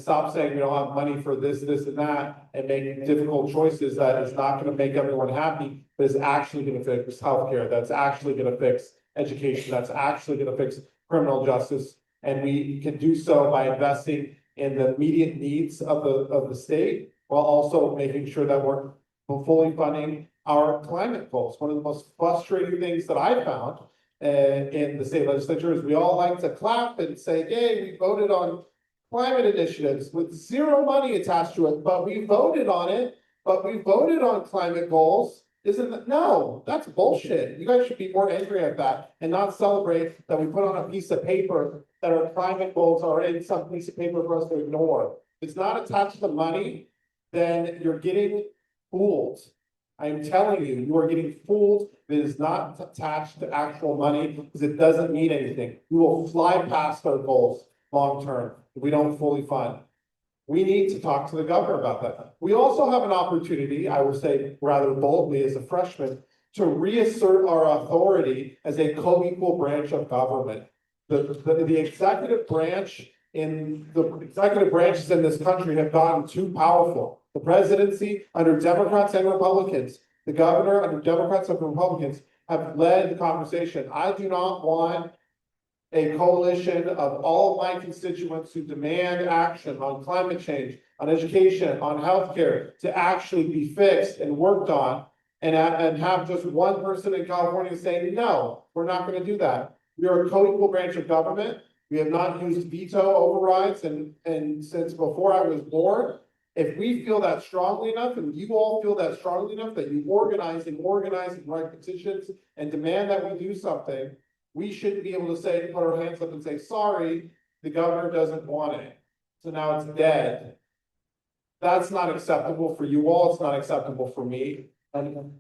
stop saying we don't have money for this, and that, and make difficult choices that is not going to make everyone happy, but is actually going to fix healthcare, that's actually going to fix education, that's actually going to fix criminal justice. And we can do so by investing in the immediate needs of the state, while also making sure that we're fully funding our climate goals. One of the most frustrating things that I found in the state legislature is we all like to clap and say, "Yay, we voted on climate initiatives with zero money attached to it, but we voted on it, but we voted on climate goals." No, that's bullshit. You guys should be more angry at that and not celebrate that we put on a piece of paper that our climate goals are in some piece of paper for us to ignore. If it's not attached to money, then you're getting fooled. I'm telling you, you are getting fooled. It is not attached to actual money because it doesn't mean anything. We will fly past our goals long term if we don't fully fund. We need to talk to the governor about that. We also have an opportunity, I will say rather boldly as a freshman, to reassert our authority as a co-equal branch of government. The executive branch the executive branches in this country have gotten too powerful. The presidency under Democrats and Republicans, the governor under Democrats and Republicans have led the conversation. I do not want a coalition of all of my constituents who demand action on climate change, on education, on healthcare to actually be fixed and worked on, and have just one person in California saying, no, we're not going to do that. We are a co-equal branch of government. We have not used veto overrides and since before I was born. If we feel that strongly enough, and you all feel that strongly enough that you organize and write petitions and demand that we do something, we should be able to put our hands up and say, sorry, the governor doesn't want it. So now it's dead. That's not acceptable for you all. It's not acceptable for me. And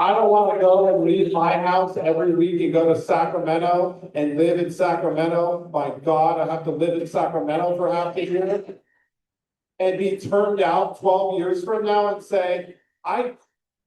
I don't wanna go and leave my house every week and go to Sacramento and live in Sacramento. My God, I have to live in Sacramento for half the year. And be turned down 12 years from now and say, I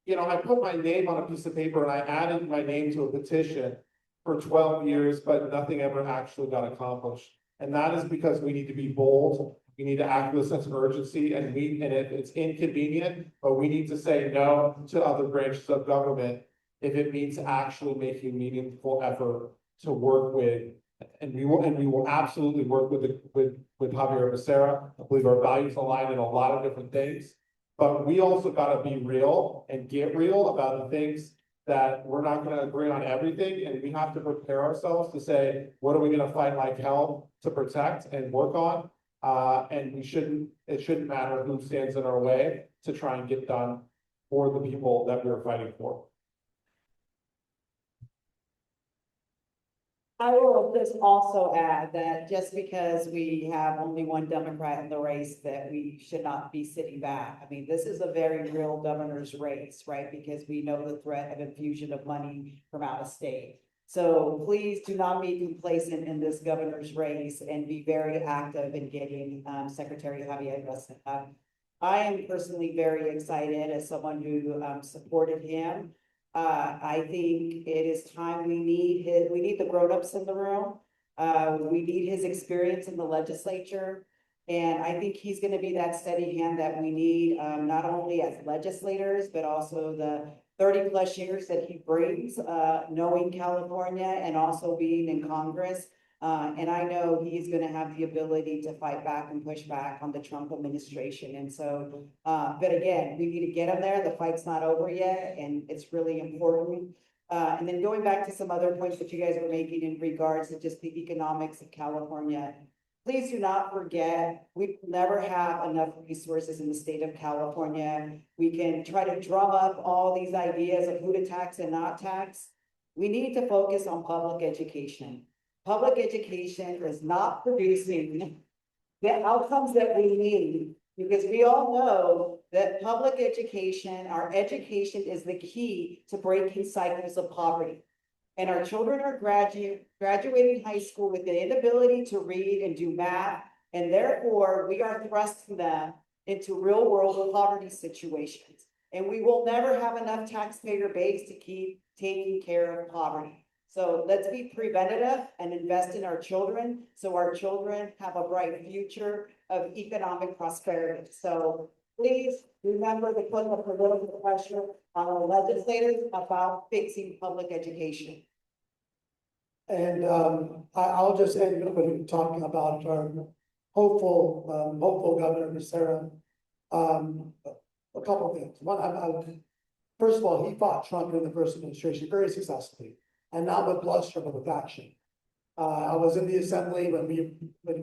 put my name on a piece of paper and I added my name to a petition for 12 years, but nothing ever actually got accomplished. And that is because we need to be bold. We need to act with a sense of urgency, and it's inconvenient, but we need to say no to other branches of government if it means actually making meaningful effort to work with. And we will absolutely work with Javier Becerra. I believe our values align in a lot of different things. But we also gotta be real and get real about the things that we're not gonna agree on everything, and we have to prepare ourselves to say, what are we gonna fight like hell to protect and work on? And it shouldn't matter who stands in our way to try and get done for the people that we're fighting for. I will just also add that just because we have only one Democrat in the race, that we should not be sitting back. I mean, this is a very real governor's race, right? Because we know the threat of infusion of money from out of state. So please do not be complacent in this governor's race and be very active in getting Secretary Javier Becerra. I am personally very excited as someone who supported him. I think it is time we need the grownups in the room. We need his experience in the legislature. And I think he's gonna be that steady hand that we need, not only as legislators, but also the 30+ years that he brings, knowing California and also being in Congress. And I know he's gonna have the ability to fight back and push back on the Trump administration. And so, but again, we need to get him there. The fight's not over yet, and it's really important. And then going back to some other points that you guys were making in regards to just the economics of California, please do not forget, we never have enough resources in the state of California. We can try to drum up all these ideas of who to tax and not tax. We need to focus on public education. Public education is not producing the outcomes that we need, because we all know that public education, our education, is the key to breaking cycles of poverty. And our children are graduating high school with the inability to read and do math, and therefore we are thrusting them into real world poverty situations. And we will never have enough taxpayer base to keep taking care of poverty. So let's be preventative and invest in our children, so our children have a bright future of economic prosperity. So please remember to put the political pressure on our legislators about fixing public education. And I'll just end with talking about our hopeful Governor Becerra. A couple of things. One, first of all, he fought Trump in the first administration very successfully, and not with bluster, but with action. I was in the assembly when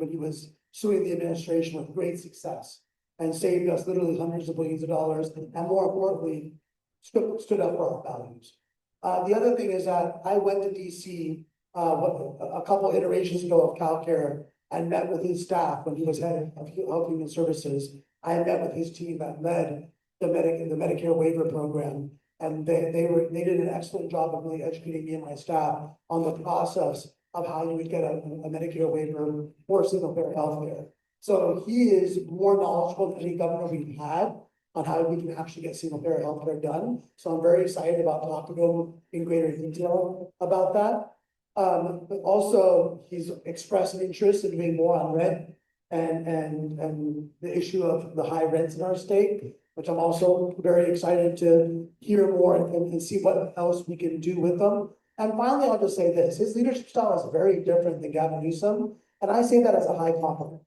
he was suing the administration with great success and saved us literally hundreds of billions of dollars, and more importantly, stood up for our values. The other thing is that I went to DC a couple iterations ago of CalCare and met with his staff when he was head of Health Human Services. I met with his team that led the Medicare waiver program, and they did an excellent job of really educating me and my staff on the process of how you would get a Medicare waiver for single payer healthcare. So he is more knowledgeable than any governor we've had on how we can actually get single payer healthcare done. So I'm very excited about talking to him in greater detail about that. But also he's expressed an interest in doing more on rent and the issue of the high rents in our state, which I'm also very excited to hear more and see what else we can do with them. And finally, I'll just say this: his leadership style is very different than Gavin Newsom, and I say that as a high compliment.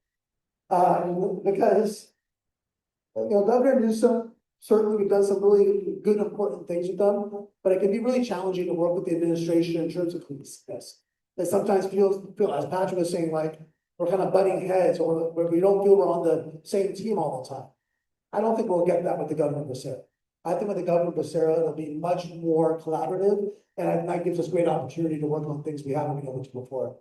Because Governor Newsom, certainly we've done some really good, important things with them, but it can be really challenging to work with the administration in terms of cohesiveness. That sometimes feel, as Patrick was saying, like we're kind of butting heads, or we don't feel we're on the same team all the time. I don't think we'll get that with the Governor Becerra. I think with the Governor Becerra, it'll be much more collaborative, and that gives us great opportunity to work on things we haven't been able to before.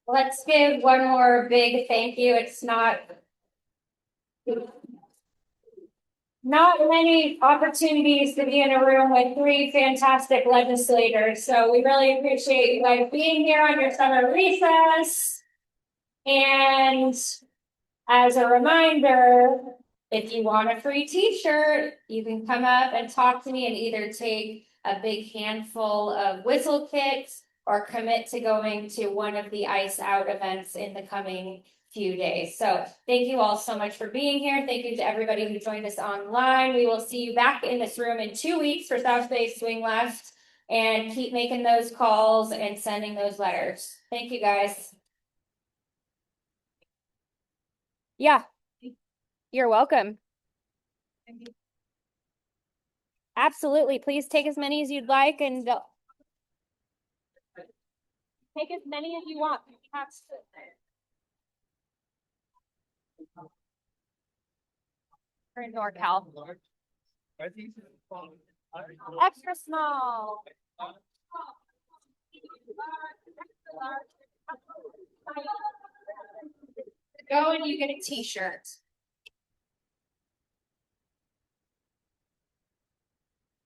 Let's give one more big thank you. It's not not many opportunities to be in a room with three fantastic legislators. So we really appreciate you guys being here on your summer recess. And as a reminder, if you want a free t-shirt, you can come up and talk to me and either take a big handful of whistle kits or commit to going to one of the Ice Out events in the coming few days. So thank you all so much for being here. Thank you to everybody who joined us online. We will see you back in this room in 2 weeks for South Bay Swing Left, and keep making those calls and sending those letters. Thank you guys. Yeah. You're welcome. Absolutely. Please take as many as you'd like and take as many as you want. We're in NorCal. Extra small. Go and you get a t-shirt.